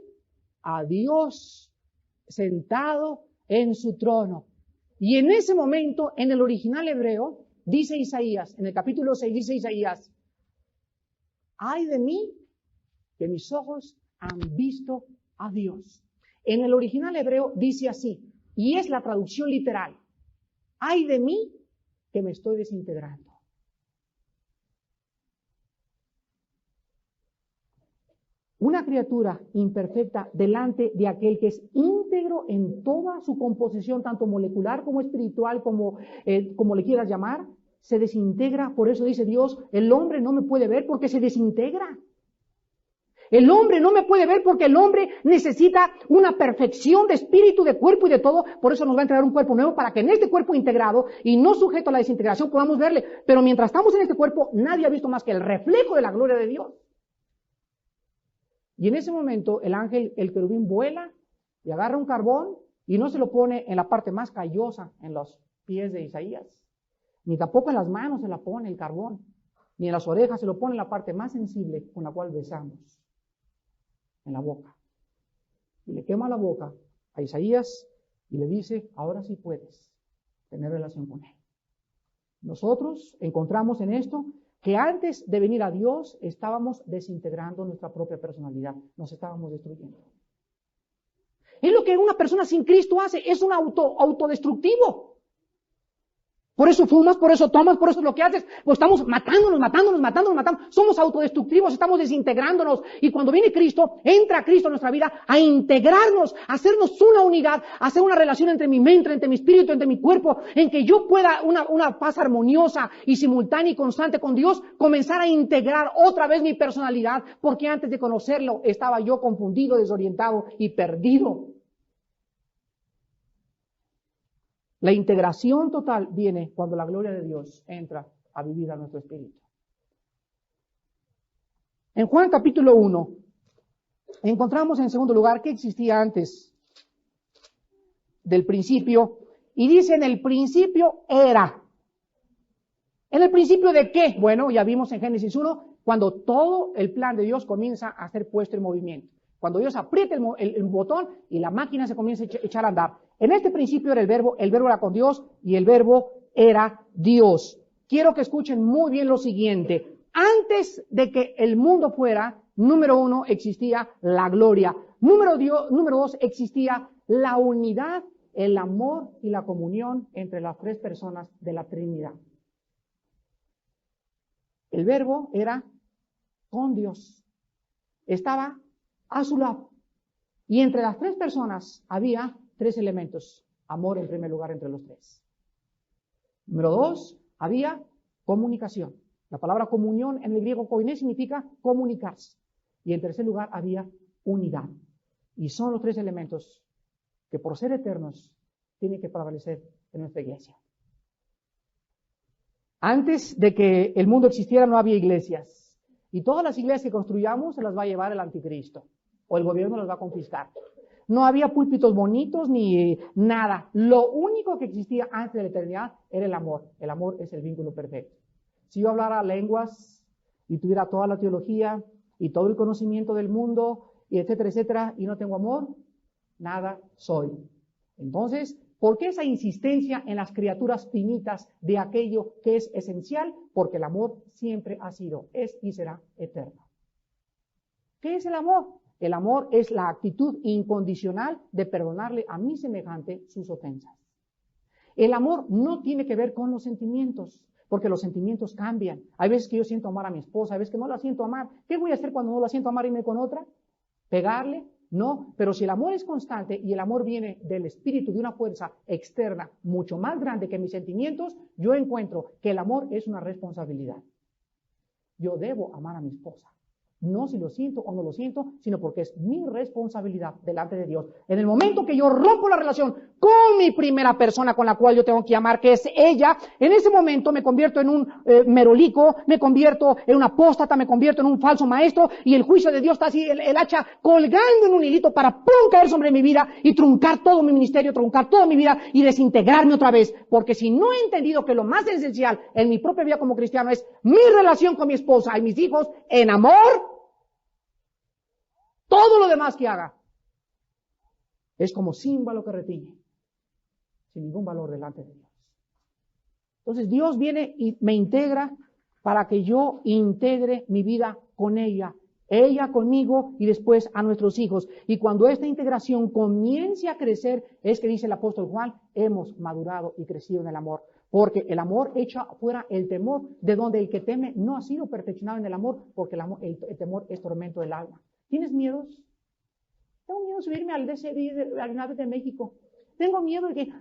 a Dios sentado en su trono. Y en ese momento, en el original hebreo, dice Isaías, en el capítulo 6 dice Isaías, ay de mí que mis ojos han visto a Dios. En el original hebreo dice así, y es la traducción literal, ay de mí que me estoy desintegrando. Una criatura imperfecta delante de aquel que es íntegro en toda su composición, tanto molecular como espiritual, como le quieras llamar, se desintegra. Por eso dice Dios, el hombre no me puede ver porque se desintegra. El hombre no me puede ver porque el hombre necesita una perfección de espíritu, de cuerpo y de todo. Por eso nos va a entregar un cuerpo nuevo para que en este cuerpo integrado y no sujeto a la desintegración podamos verle. Pero mientras estamos en este cuerpo, nadie ha visto más que el reflejo de la gloria de Dios. Y en ese momento el ángel, el querubín, vuela y agarra un carbón y no se lo pone en la parte más callosa, en los pies de Isaías, ni tampoco en las manos se la pone el carbón, ni en las orejas, se lo pone en la parte más sensible con la cual besamos, en la boca. Y le quema la boca a Isaías y le dice, ahora sí puedes tener relación con él. Nosotros encontramos en esto que antes de venir a Dios estábamos desintegrando nuestra propia personalidad, nos estábamos destruyendo. Es lo que una persona sin Cristo hace, es un autodestructivo. Por eso fumas, por eso tomas, por eso es lo que haces, pues estamos matándonos. Somos autodestructivos, estamos desintegrándonos. Y cuando viene Cristo, entra Cristo en nuestra vida a integrarnos, a hacernos una unidad, a hacer una relación entre mi mente, entre mi espíritu, entre mi cuerpo, en que yo pueda una paz armoniosa y simultánea y constante con Dios, comenzar a integrar otra vez mi personalidad, porque antes de conocerlo estaba yo confundido, desorientado y perdido. La integración total viene cuando la gloria de Dios entra a vivir a nuestro espíritu. En Juan capítulo 1, encontramos en segundo lugar que existía antes del principio, y dice en el principio era. ¿En el principio de qué? Bueno, ya vimos en Génesis 1, cuando todo el plan de Dios comienza a ser puesto en movimiento. Cuando Dios aprieta el botón y la máquina se comienza a echar a andar. En este principio era el verbo era con Dios y el verbo era Dios. Quiero que escuchen muy bien lo siguiente. Antes de que el mundo fuera, número 1, existía la gloria. Número 2, existía la unidad, el amor y la comunión entre las tres personas de la Trinidad. El verbo era con Dios. Estaba a su lado. Y entre las tres personas había tres elementos. Amor en primer lugar entre los tres. Número 2, había comunicación. La palabra comunión en el griego koiné significa comunicarse. Y en tercer lugar había unidad. Y son los tres elementos que por ser eternos tienen que prevalecer en nuestra iglesia. Antes de que el mundo existiera no había iglesias. Y todas las iglesias que construyamos se las va a llevar el anticristo. O el gobierno las va a confiscar. No había púlpitos bonitos ni nada. Lo único que existía antes de la eternidad era el amor. El amor es el vínculo perfecto. Si yo hablara lenguas y tuviera toda la teología y todo el conocimiento del mundo, y etcétera, y no tengo amor, nada soy. Entonces, ¿por qué esa insistencia en las criaturas finitas de aquello que es esencial? Porque el amor siempre ha sido, es y será eterno. ¿Qué es el amor? El amor es la actitud incondicional de perdonarle a mi semejante sus ofensas. El amor no tiene que ver con los sentimientos, porque los sentimientos cambian. Hay veces que yo siento amar a mi esposa, hay veces que no la siento amar. ¿Qué voy a hacer cuando no la siento amar y irme con otra? ¿Pegarle? No, pero si el amor es constante y el amor viene del espíritu, de una fuerza externa mucho más grande que mis sentimientos, yo encuentro que el amor es una responsabilidad. Yo debo amar a mi esposa. No si lo siento o no lo siento, sino porque es mi responsabilidad delante de Dios. En el momento que yo rompo la relación con mi primera persona con la cual yo tengo que amar, que es ella, en ese momento me convierto en un merolico, me convierto en un apóstata, me convierto en un falso maestro, y el juicio de Dios está así, el hacha colgando en un hilito para ¡pum! Caer sobre mi vida y truncar todo mi ministerio, truncar toda mi vida y desintegrarme otra vez. Porque si no he entendido que lo más esencial en mi propia vida como cristiano es mi relación con mi esposa y mis hijos en amor, todo lo demás que haga es como címbalo que retiñe, sin ningún valor delante de Dios. Entonces Dios viene y me integra para que yo integre mi vida con ella conmigo y después a nuestros hijos. Y cuando esta integración comience a crecer, es que dice el apóstol Juan, hemos madurado y crecido en el amor. Porque el amor echa fuera el temor, de donde el que teme no ha sido perfeccionado en el amor, porque el temor es tormento del alma. ¿Tienes miedos? Tengo miedo de subirme al nave de México. Tengo miedo de que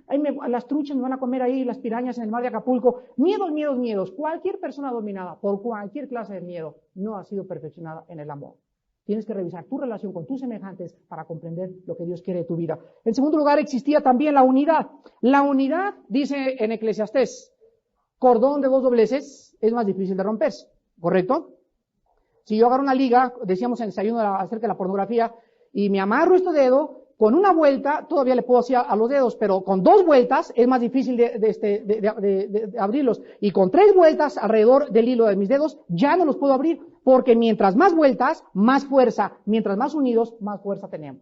las truchas me van a comer ahí, las pirañas en el mar de Acapulco. Miedos. Cualquier persona dominada por cualquier clase de miedo no ha sido perfeccionada en el amor. Tienes que revisar tu relación con tus semejantes para comprender lo que Dios quiere de tu vida. En segundo lugar, existía también la unidad. La unidad, dice en Eclesiastés, cordón de dos dobleces es más difícil de romperse, ¿correcto? Si yo agarro una liga, decíamos en el desayuno acerca de la pornografía, y me amarro este dedo, con una vuelta todavía le puedo hacer a los dedos, pero con 2 vueltas es más difícil de abrirlos. Y con 3 vueltas alrededor del hilo de mis dedos ya no los puedo abrir, porque mientras más vueltas, más fuerza, mientras más unidos, más fuerza tenemos.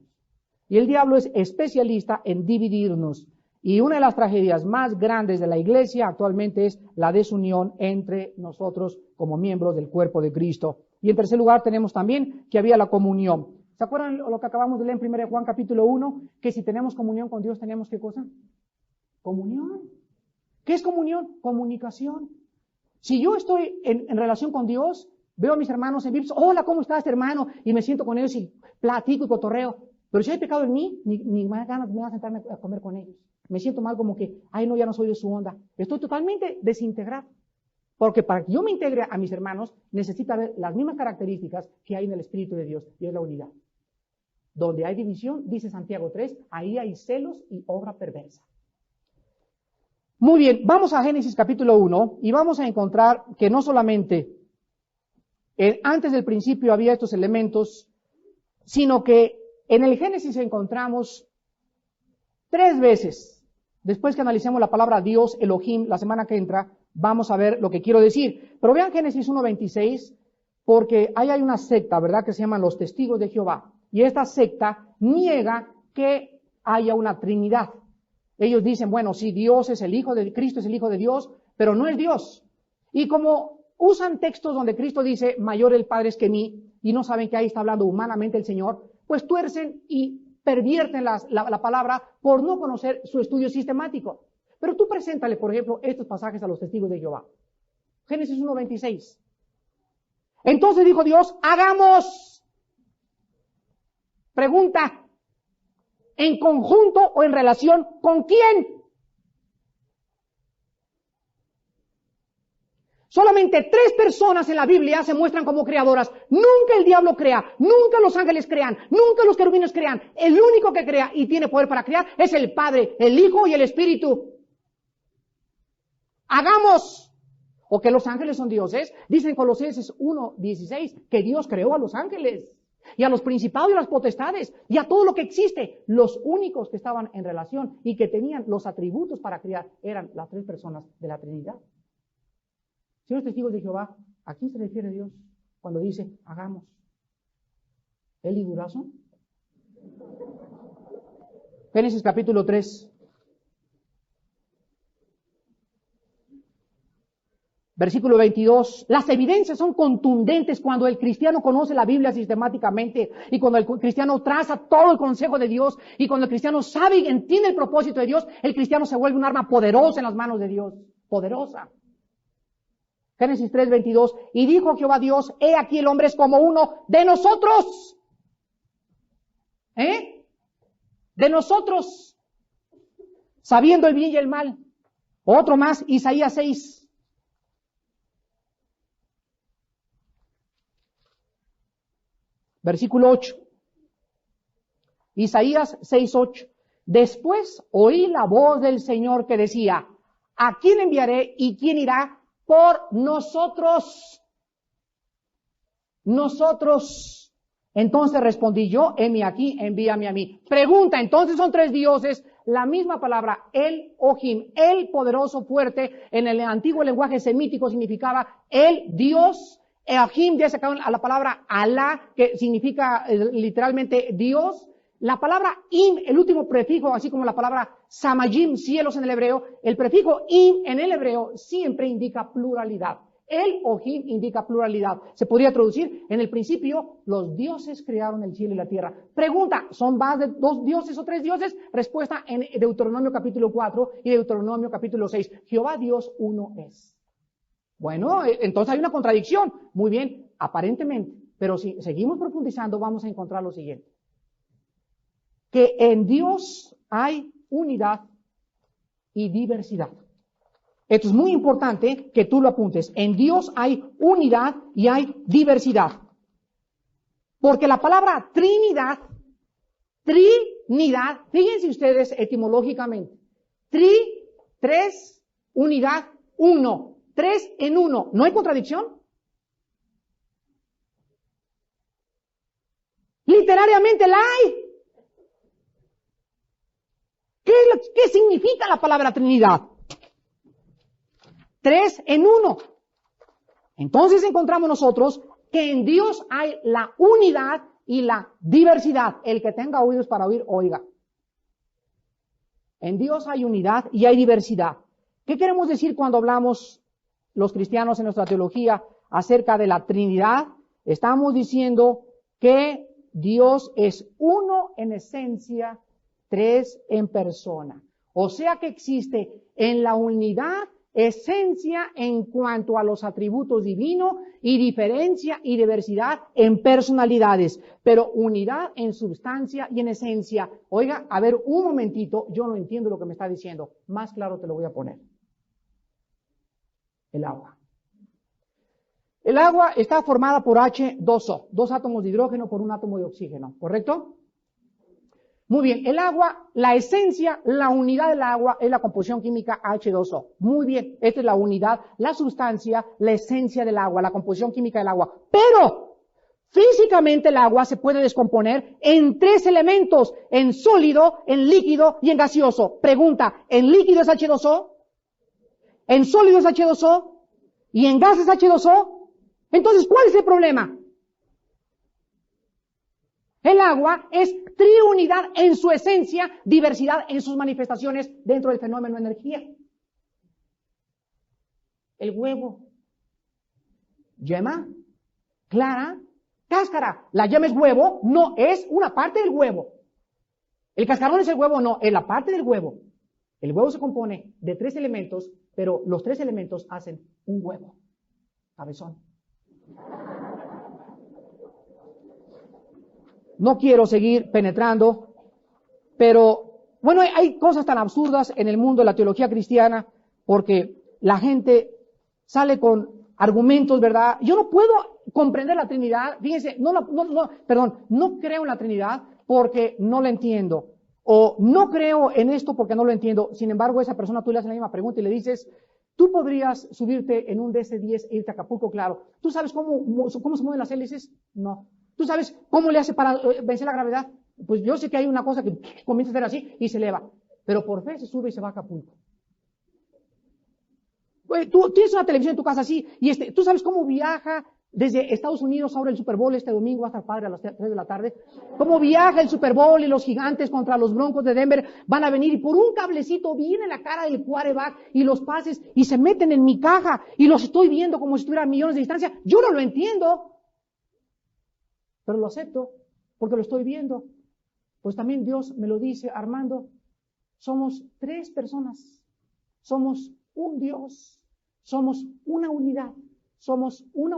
Y el diablo es especialista en dividirnos. Y una de las tragedias más grandes de la iglesia actualmente es la desunión entre nosotros como miembros del cuerpo de Cristo. Y en tercer lugar tenemos también que había la comunión. ¿Se acuerdan lo que acabamos de leer en 1 Juan capítulo 1? Que si tenemos comunión con Dios, ¿tenemos qué cosa? Comunión. ¿Qué es comunión? Comunicación. Si yo estoy en relación con Dios, veo a mis hermanos en VIPS, hola, ¿cómo estás, hermano? Y me siento con ellos y platico y cotorreo. Pero si hay pecado en mí, ni más ganas me va a sentarme a comer con ellos. Me siento mal como que, ay no, ya no soy de su onda. Estoy totalmente desintegrado. Porque para que yo me integre a mis hermanos, necesita ver las mismas características que hay en el Espíritu de Dios, y es la unidad. Donde hay división, dice Santiago 3, ahí hay celos y obra perversa. Muy bien, vamos a Génesis capítulo 1 y vamos a encontrar que no solamente antes del principio había estos elementos, sino que en el Génesis encontramos 3 veces. Después que analicemos la palabra Dios, Elohim, la semana que entra, vamos a ver lo que quiero decir. Pero vean Génesis 1:26, porque ahí hay una secta, ¿verdad?, que se llaman los testigos de Jehová. Y esta secta niega que haya una Trinidad. Ellos dicen, bueno, sí, Dios es el Hijo de Cristo, es el Hijo de Dios, pero no es Dios. Y como usan textos donde Cristo dice, mayor el Padre es que mí, y no saben que ahí está hablando humanamente el Señor, pues tuercen y pervierten la palabra por no conocer su estudio sistemático. Pero tú preséntale, por ejemplo, estos pasajes a los testigos de Jehová. Génesis 1:26. Entonces dijo Dios, hagamos. Pregunta, ¿en conjunto o en relación con quién? Solamente 3 personas en la Biblia se muestran como creadoras. Nunca el diablo crea, nunca los ángeles crean, nunca los querubines crean. El único que crea y tiene poder para crear es el Padre, el Hijo y el Espíritu. Hagamos. O que los ángeles son dioses. Dicen Colosenses 1:16 que Dios creó a los ángeles y a los principados y a las potestades y a todo lo que existe. Los únicos que estaban en relación y que tenían los atributos para crear eran las 3 personas de la Trinidad. Señores testigos de Jehová, ¿a quién se refiere Dios cuando dice hagamos? ¿Eli Durazo? Génesis capítulo 3. Versículo 22. Las evidencias son contundentes cuando el cristiano conoce la Biblia sistemáticamente y cuando el cristiano traza todo el consejo de Dios y cuando el cristiano sabe y entiende el propósito de Dios, el cristiano se vuelve un arma poderosa en las manos de Dios. Poderosa. Génesis 3:22. Y dijo Jehová Dios, he aquí el hombre es como uno de nosotros. De nosotros. Sabiendo el bien y el mal. Otro más, Isaías 6. Versículo 8. Isaías 6:8. Después oí la voz del Señor que decía, ¿a quién enviaré y quién irá por nosotros? Nosotros. Entonces respondí yo, heme aquí, envíame a mí. Pregunta, entonces son tres dioses. La misma palabra, el Ohim, el poderoso fuerte, en el antiguo lenguaje semítico significaba el Dios. Elohim ya sacado a la palabra Alá, que significa literalmente Dios. La palabra im, el último prefijo, así como la palabra samayim, cielos en el hebreo, el prefijo im en el hebreo siempre indica pluralidad. El Ohim indica pluralidad. Se podría traducir, en el principio, los dioses crearon el cielo y la tierra. Pregunta, ¿son más de dos dioses o tres dioses? Respuesta en Deuteronomio capítulo 4 y Deuteronomio capítulo 6. Jehová Dios uno es. Bueno, entonces hay una contradicción. Muy bien, aparentemente. Pero si seguimos profundizando, vamos a encontrar lo siguiente. Que en Dios hay unidad y diversidad. Esto es muy importante que tú lo apuntes. En Dios hay unidad y hay diversidad. Porque la palabra Trinidad, fíjense ustedes etimológicamente. Tres, unidad, uno. Tres en uno. ¿No hay contradicción? Literariamente la hay. ¿Qué significa la palabra Trinidad? Tres en uno. Entonces encontramos nosotros que en Dios hay la unidad y la diversidad. El que tenga oídos para oír, oiga. En Dios hay unidad y hay diversidad. ¿Qué queremos decir cuando hablamos los cristianos en nuestra teología acerca de la Trinidad? Estamos diciendo que Dios es uno en esencia, tres en persona. O sea que existe en la unidad esencia en cuanto a los atributos divinos y diferencia y diversidad en personalidades, pero unidad en sustancia y en esencia. Oiga, a ver, un momentito, yo no entiendo lo que me está diciendo. Más claro te lo voy a poner. El agua. El agua está formada por H2O, dos átomos de hidrógeno por un átomo de oxígeno, ¿correcto? Muy bien, el agua, la esencia, la unidad del agua es la composición química H2O. Muy bien, esta es la unidad, la sustancia, la esencia del agua, la composición química del agua. Pero, físicamente el agua se puede descomponer en tres elementos, en sólido, en líquido y en gaseoso. Pregunta, ¿en líquido es H2O? ¿En sólido es H2O? ¿Y en gas es H2O? Entonces, ¿cuál es el problema? El agua es triunidad en su esencia, diversidad en sus manifestaciones dentro del fenómeno energía. El huevo. Yema, clara, cáscara. La yema es huevo, no es una parte del huevo. El cascarón es el huevo, no, es la parte del huevo. El huevo se compone de tres elementos, pero los tres elementos hacen un huevo. Cabezón. No quiero seguir penetrando, pero bueno, hay cosas tan absurdas en el mundo de la teología cristiana porque la gente sale con argumentos, ¿verdad? Yo no puedo comprender la Trinidad, fíjense, no creo en la Trinidad porque no la entiendo, o no creo en esto porque no lo entiendo. Sin embargo, a esa persona tú le haces la misma pregunta y le dices, tú podrías subirte en un DC-10 e irte a Acapulco, claro. ¿Tú sabes cómo se mueven las hélices? No. ¿Tú sabes cómo le hace para vencer la gravedad? Pues yo sé que hay una cosa que comienza a hacer así y se eleva. Pero por fe se sube y se va a Acapulco. Pues tú tienes una televisión en tu casa así y ¿tú sabes cómo viaja Desde Estados Unidos ahora el Super Bowl este domingo va a estar padre a las 3 de la tarde. Cómo viaja el Super Bowl y los Gigantes contra los Broncos de Denver van a venir y por un cablecito viene la cara del quarterback y los pases y se meten en mi caja y los estoy viendo como si estuviera a millones de distancia. Yo no lo entiendo, pero lo acepto porque lo estoy viendo. Pues también Dios me lo dice, Armando, somos 3 personas, somos un Dios, somos una unidad. Somos una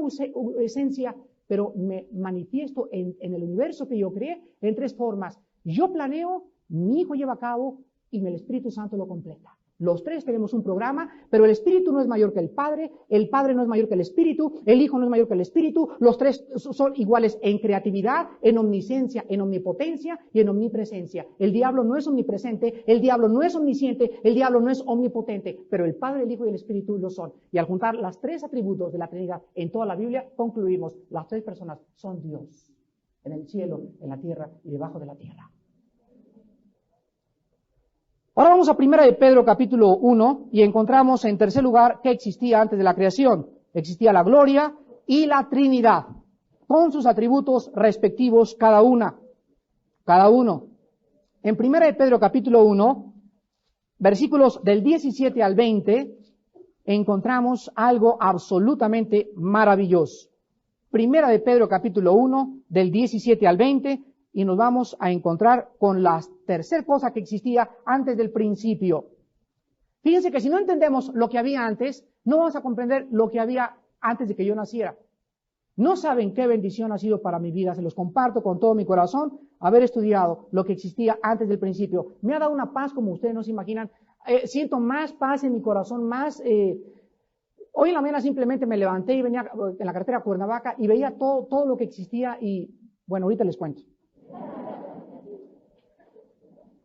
esencia, pero me manifiesto en el universo que yo creé en 3 formas. Yo planeo, mi Hijo lleva a cabo y el Espíritu Santo lo completa. Los 3 tenemos un programa, pero el Espíritu no es mayor que el Padre no es mayor que el Espíritu, el Hijo no es mayor que el Espíritu, los 3 son iguales en creatividad, en omnisciencia, en omnipotencia y en omnipresencia. El diablo no es omnipresente, el diablo no es omnisciente, el diablo no es omnipotente, pero el Padre, el Hijo y el Espíritu lo son. Y al juntar las 3 atributos de la Trinidad en toda la Biblia, concluimos, las 3 personas son Dios, en el cielo, en la tierra y debajo de la tierra. Ahora vamos a 1 de Pedro capítulo 1 y encontramos en tercer lugar qué existía antes de la creación. Existía la gloria y la Trinidad, con sus atributos respectivos cada uno. En 1 de Pedro capítulo 1, versículos del 17 al 20, encontramos algo absolutamente maravilloso. 1 de Pedro capítulo 1, del 17 al 20, y nos vamos a encontrar con la tercera cosa que existía antes del principio. Fíjense que si no entendemos lo que había antes, no vamos a comprender lo que había antes de que yo naciera. No saben qué bendición ha sido para mi vida, se los comparto con todo mi corazón, haber estudiado lo que existía antes del principio. Me ha dado una paz como ustedes no se imaginan. Siento más paz en mi corazón, más... Hoy en la mañana simplemente me levanté y venía en la carretera a Cuernavaca y veía todo lo que existía y, bueno, ahorita les cuento.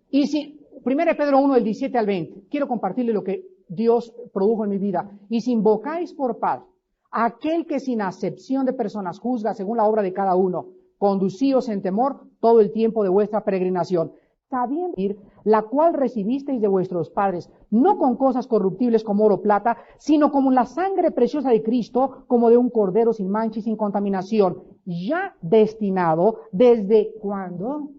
Y si, 1 Pedro 1, del 17 al 20, quiero compartirle lo que Dios produjo en mi vida. Y si invocáis por Padre, aquel que sin acepción de personas juzga según la obra de cada uno, conducíos en temor todo el tiempo de vuestra peregrinación, sabiendo la cual recibisteis de vuestros padres, no con cosas corruptibles como oro o plata, sino como la sangre preciosa de Cristo, como de un cordero sin mancha y sin contaminación, ya destinado, ¿desde cuándo?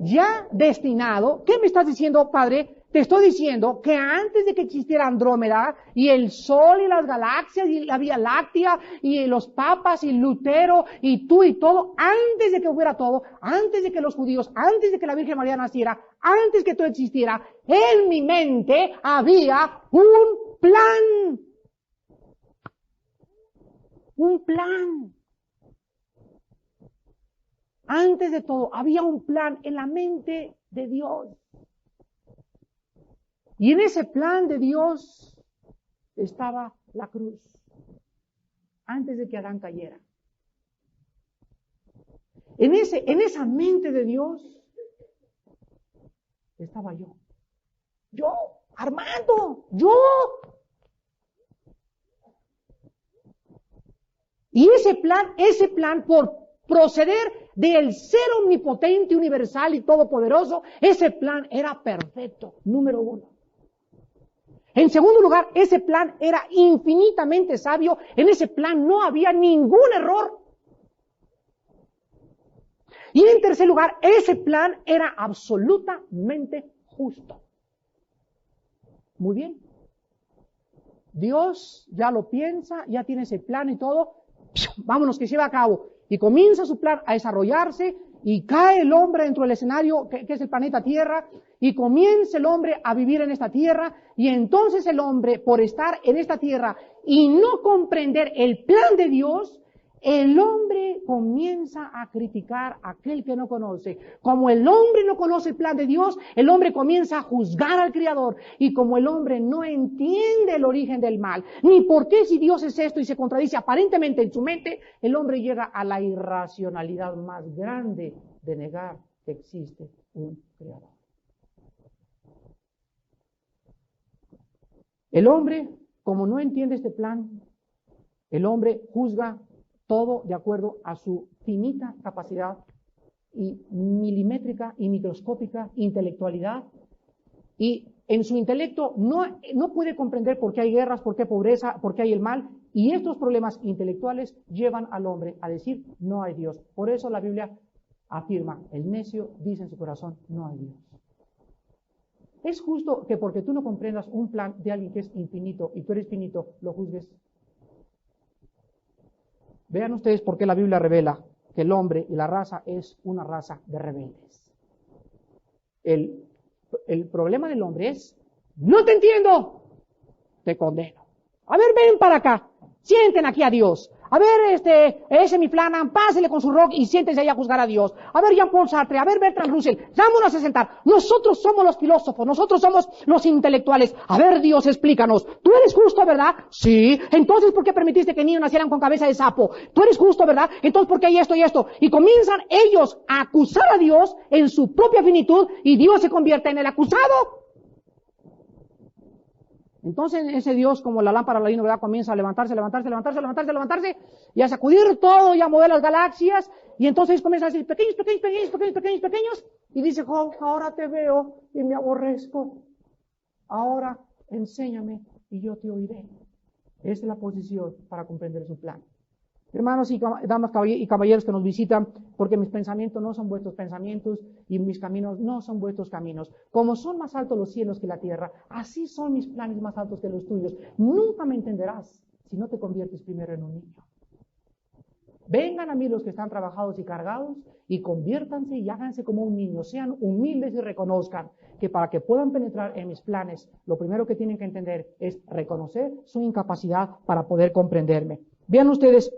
Ya destinado. ¿Qué me estás diciendo, Padre? Te estoy diciendo que antes de que existiera Andrómeda y el Sol y las galaxias y la Vía Láctea y los papas y Lutero y tú y todo, antes de que hubiera todo, antes de que los judíos, antes de que la Virgen María naciera, antes que todo existiera, en mi mente había un plan. Un plan. Antes de todo, había un plan en la mente de Dios. Y en ese plan de Dios estaba la cruz, antes de que Adán cayera. En esa mente de Dios estaba yo. Yo, Armando, yo. Y ese plan por proceder del ser omnipotente, universal y todopoderoso, ese plan era perfecto, número 1. En segundo lugar, ese plan era infinitamente sabio, en ese plan no había ningún error. Y en tercer lugar, ese plan era absolutamente justo. Muy bien. Dios ya lo piensa, ya tiene ese plan y todo, vámonos que se lleva a cabo. Y comienza su plan a desarrollarse y cae el hombre dentro del escenario que es el planeta Tierra y comienza el hombre a vivir en esta tierra y entonces el hombre, por estar en esta tierra y no comprender el plan de Dios, el hombre comienza a criticar a aquel que no conoce. Como el hombre no conoce el plan de Dios, el hombre comienza a juzgar al Creador. Y como el hombre no entiende el origen del mal, ni por qué si Dios es esto y se contradice aparentemente en su mente, el hombre llega a la irracionalidad más grande de negar que existe un Creador. El hombre, como no entiende este plan, el hombre juzga todo de acuerdo a su finita capacidad y milimétrica y microscópica intelectualidad. Y en su intelecto no puede comprender por qué hay guerras, por qué hay pobreza, por qué hay el mal, y estos problemas intelectuales llevan al hombre a decir no hay Dios. Por eso la Biblia afirma, el necio dice en su corazón no hay Dios. ¿Es justo que porque tú no comprendas un plan de alguien que es infinito y tú eres finito, lo juzgues? Vean ustedes por qué la Biblia revela que el hombre y la raza es una raza de rebeldes. El problema del hombre es, no te entiendo, te condeno. A ver, ven para acá, sienten aquí a Dios. A ver, ese mi Flanagan, pásele con su rock y siéntense ahí a juzgar a Dios. A ver, Jean-Paul Sartre, a ver, Bertrand Russell, vámonos a sentar. Nosotros somos los filósofos, nosotros somos los intelectuales. A ver, Dios, explícanos. ¿Tú eres justo, verdad? Sí. Entonces, ¿por qué permitiste que niños nacieran con cabeza de sapo? ¿Tú eres justo, verdad? Entonces, ¿por qué hay esto y esto? Y comienzan ellos a acusar a Dios en su propia finitud y Dios se convierte en el acusado. Entonces ese Dios, como la lámpara de Aladino, ¿verdad?, comienza a levantarse y a sacudir todo y a mover las galaxias, y entonces comienza a decir pequeños, y dice Job, ahora te veo y me aborrezco, ahora enséñame y yo te oiré. Esa es la posición para comprender su plan. Hermanos y damas y caballeros que nos visitan, porque mis pensamientos no son vuestros pensamientos y mis caminos no son vuestros caminos. Como son más altos los cielos que la tierra, así son mis planes más altos que los tuyos. Nunca me entenderás si no te conviertes primero en un niño. Vengan a mí los que están trabajados y cargados y conviértanse y háganse como un niño. Sean humildes y reconozcan que para que puedan penetrar en mis planes, lo primero que tienen que entender es reconocer su incapacidad para poder comprenderme. Vean ustedes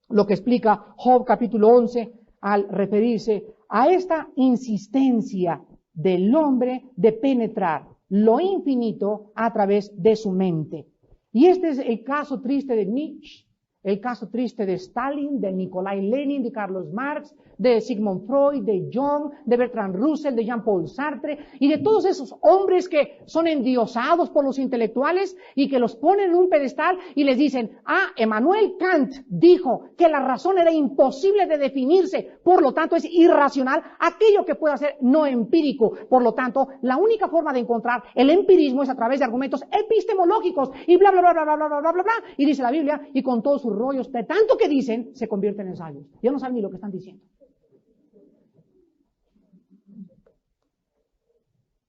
lo que explica Job capítulo 11 al referirse a esta insistencia del hombre de penetrar lo infinito a través de su mente. Y este es el caso triste de Nietzsche, el caso triste de Stalin, de Nikolai Lenin, de Carlos Marx, de Sigmund Freud, de Jung, de Bertrand Russell, de Jean-Paul Sartre y de todos esos hombres que son endiosados por los intelectuales y que los ponen en un pedestal y les dicen, Emmanuel Kant dijo que la razón era imposible de definirse, por lo tanto es irracional aquello que pueda ser no empírico. Por lo tanto, la única forma de encontrar el empirismo es a través de argumentos epistemológicos y bla, bla, bla, bla, bla, bla, bla, bla, bla, y dice la Biblia, y con todos sus rollos, de tanto que dicen, se convierten en sabios. Ya no saben ni lo que están diciendo.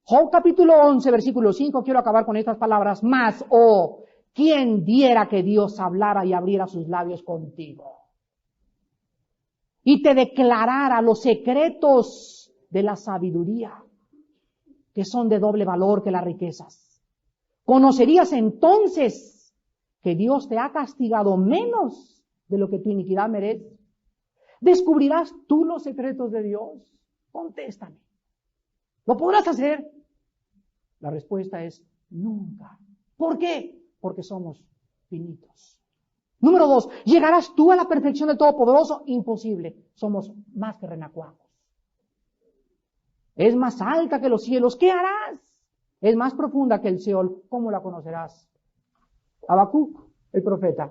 Job capítulo 11, versículo 5, quiero acabar con estas palabras. Mas, ¿quién diera que Dios hablara y abriera sus labios contigo? Y te declarara los secretos de la sabiduría, que son de doble valor que las riquezas. Conocerías entonces que Dios te ha castigado menos de lo que tu iniquidad merece. ¿Descubrirás tú los secretos de Dios? Contéstame. ¿Lo podrás hacer? La respuesta es nunca. ¿Por qué? Porque somos finitos. Número 2, ¿llegarás tú a la perfección del Todopoderoso? Imposible. Somos más que renacuajos. Es más alta que los cielos. ¿Qué harás? Es más profunda que el Seol. ¿Cómo la conocerás? Habacuc, el profeta,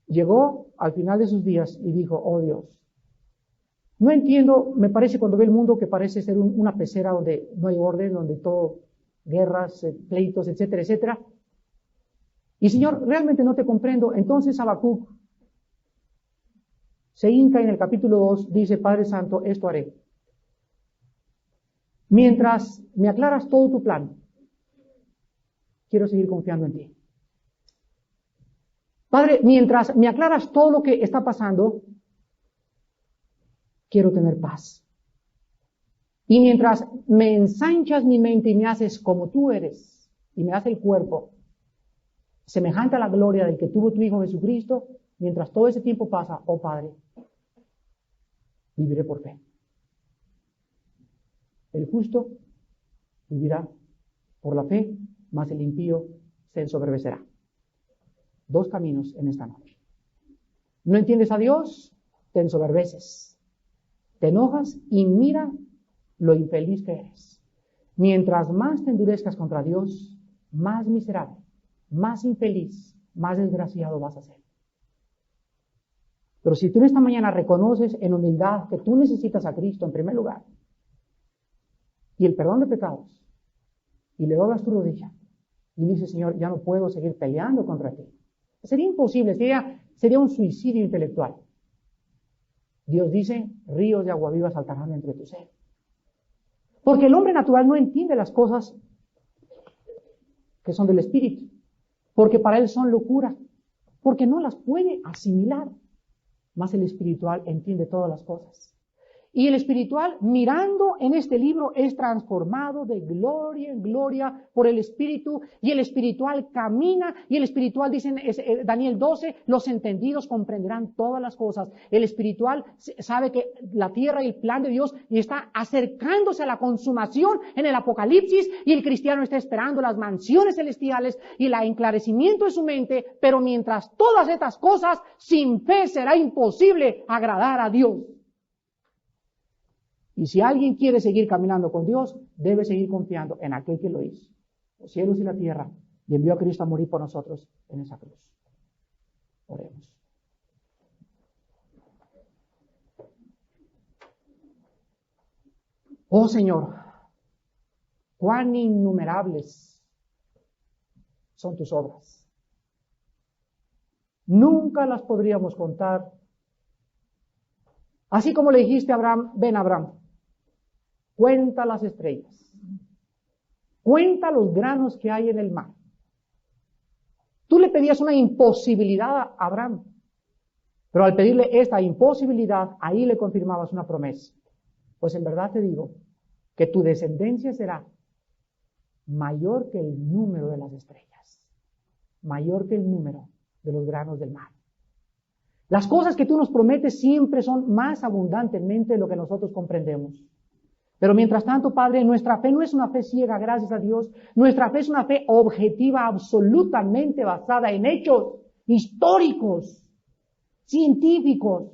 llegó al final de sus días y dijo, oh Dios, no entiendo, me parece cuando ve el mundo que parece ser una pecera donde no hay orden, donde todo, guerras, pleitos, etcétera, etcétera. Y Señor, realmente no te comprendo. Entonces Habacuc se hinca en el capítulo 2, dice, Padre Santo, esto haré. Mientras me aclaras todo tu plan, quiero seguir confiando en ti. Padre, mientras me aclaras todo lo que está pasando, quiero tener paz. Y mientras me ensanchas mi mente y me haces como tú eres, y me das el cuerpo, semejante a la gloria del que tuvo tu Hijo Jesucristo, mientras todo ese tiempo pasa, oh Padre, viviré por fe. El justo vivirá por la fe, mas el impío se ensoberbecerá. 2 caminos en esta noche. ¿No entiendes a Dios? Te ensoberbeces. Te enojas y mira lo infeliz que eres. Mientras más te endurezcas contra Dios, más miserable, más infeliz, más desgraciado vas a ser. Pero si tú en esta mañana reconoces en humildad que tú necesitas a Cristo en primer lugar y el perdón de pecados, y le doblas tu rodilla y dices, Señor, ya no puedo seguir peleando contra ti. Sería imposible, sería un suicidio intelectual. Dios dice, ríos de agua viva saltarán entre tu ser. Porque el hombre natural no entiende las cosas que son del Espíritu, porque para él son locura, porque no las puede asimilar. Mas el espiritual entiende todas las cosas. Y el espiritual, mirando en este libro, es transformado de gloria en gloria por el Espíritu, y el espiritual camina, y el espiritual, dice Daniel 12, los entendidos comprenderán todas las cosas. El espiritual sabe que la tierra y el plan de Dios y está acercándose a la consumación en el Apocalipsis, y el cristiano está esperando las mansiones celestiales y el enclarecimiento de su mente, pero mientras todas estas cosas, sin fe será imposible agradar a Dios. Y si alguien quiere seguir caminando con Dios, debe seguir confiando en aquel que lo hizo, los cielos y la tierra, y envió a Cristo a morir por nosotros en esa cruz. Oremos. Oh Señor, cuán innumerables son tus obras. Nunca las podríamos contar. Así como le dijiste a Abraham, ven Abraham, cuenta las estrellas, cuenta los granos que hay en el mar. Tú le pedías una imposibilidad a Abraham, pero al pedirle esta imposibilidad, ahí le confirmabas una promesa. Pues en verdad te digo que tu descendencia será mayor que el número de las estrellas, mayor que el número de los granos del mar. Las cosas que tú nos prometes siempre son más abundantemente de lo que nosotros comprendemos. Pero mientras tanto, Padre, nuestra fe no es una fe ciega, gracias a Dios. Nuestra fe es una fe objetiva, absolutamente basada en hechos históricos, científicos,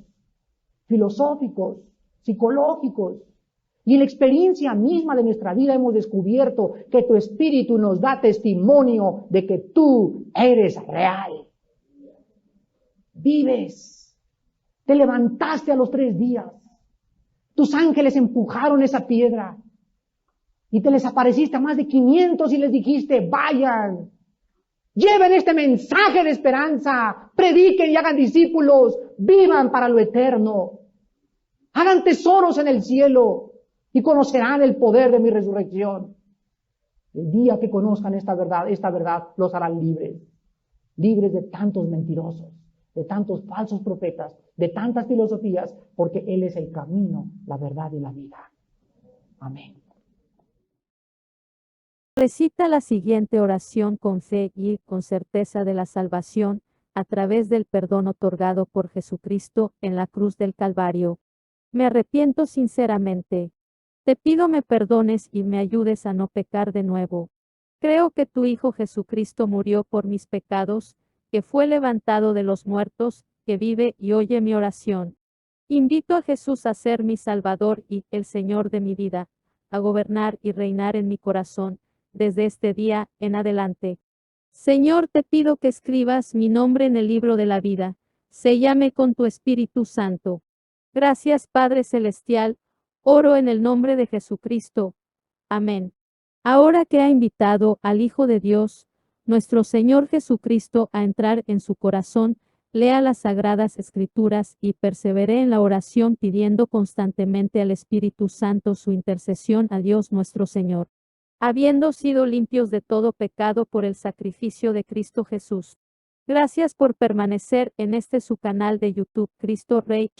filosóficos, psicológicos. Y en la experiencia misma de nuestra vida hemos descubierto que tu Espíritu nos da testimonio de que tú eres real. Vives. Te levantaste a los 3 días. Tus ángeles empujaron esa piedra y te les apareciste a más de 500 y les dijiste, vayan, lleven este mensaje de esperanza, prediquen y hagan discípulos, vivan para lo eterno, hagan tesoros en el cielo y conocerán el poder de mi resurrección. El día que conozcan esta verdad los hará libres de tantos mentirosos, de tantos falsos profetas, de tantas filosofías, porque Él es el camino, la verdad y la vida. Amén. Recita la siguiente oración con fe y con certeza de la salvación, a través del perdón otorgado por Jesucristo en la cruz del Calvario. Me arrepiento sinceramente. Te pido me perdones y me ayudes a no pecar de nuevo. Creo que tu Hijo Jesucristo murió por mis pecados, que fue levantado de los muertos, que vive y oye mi oración. Invito a Jesús a ser mi Salvador y el Señor de mi vida, a gobernar y reinar en mi corazón, desde este día en adelante. Señor, te pido que escribas mi nombre en el libro de la vida, séllame con tu Espíritu Santo. Gracias, Padre Celestial, oro en el nombre de Jesucristo. Amén. Ahora que ha invitado al Hijo de Dios, nuestro Señor Jesucristo, a entrar en su corazón, lea las Sagradas Escrituras y persevere en la oración pidiendo constantemente al Espíritu Santo su intercesión a Dios nuestro Señor. Habiendo sido limpios de todo pecado por el sacrificio de Cristo Jesús. Gracias por permanecer en este su canal de YouTube, Cristo Rey.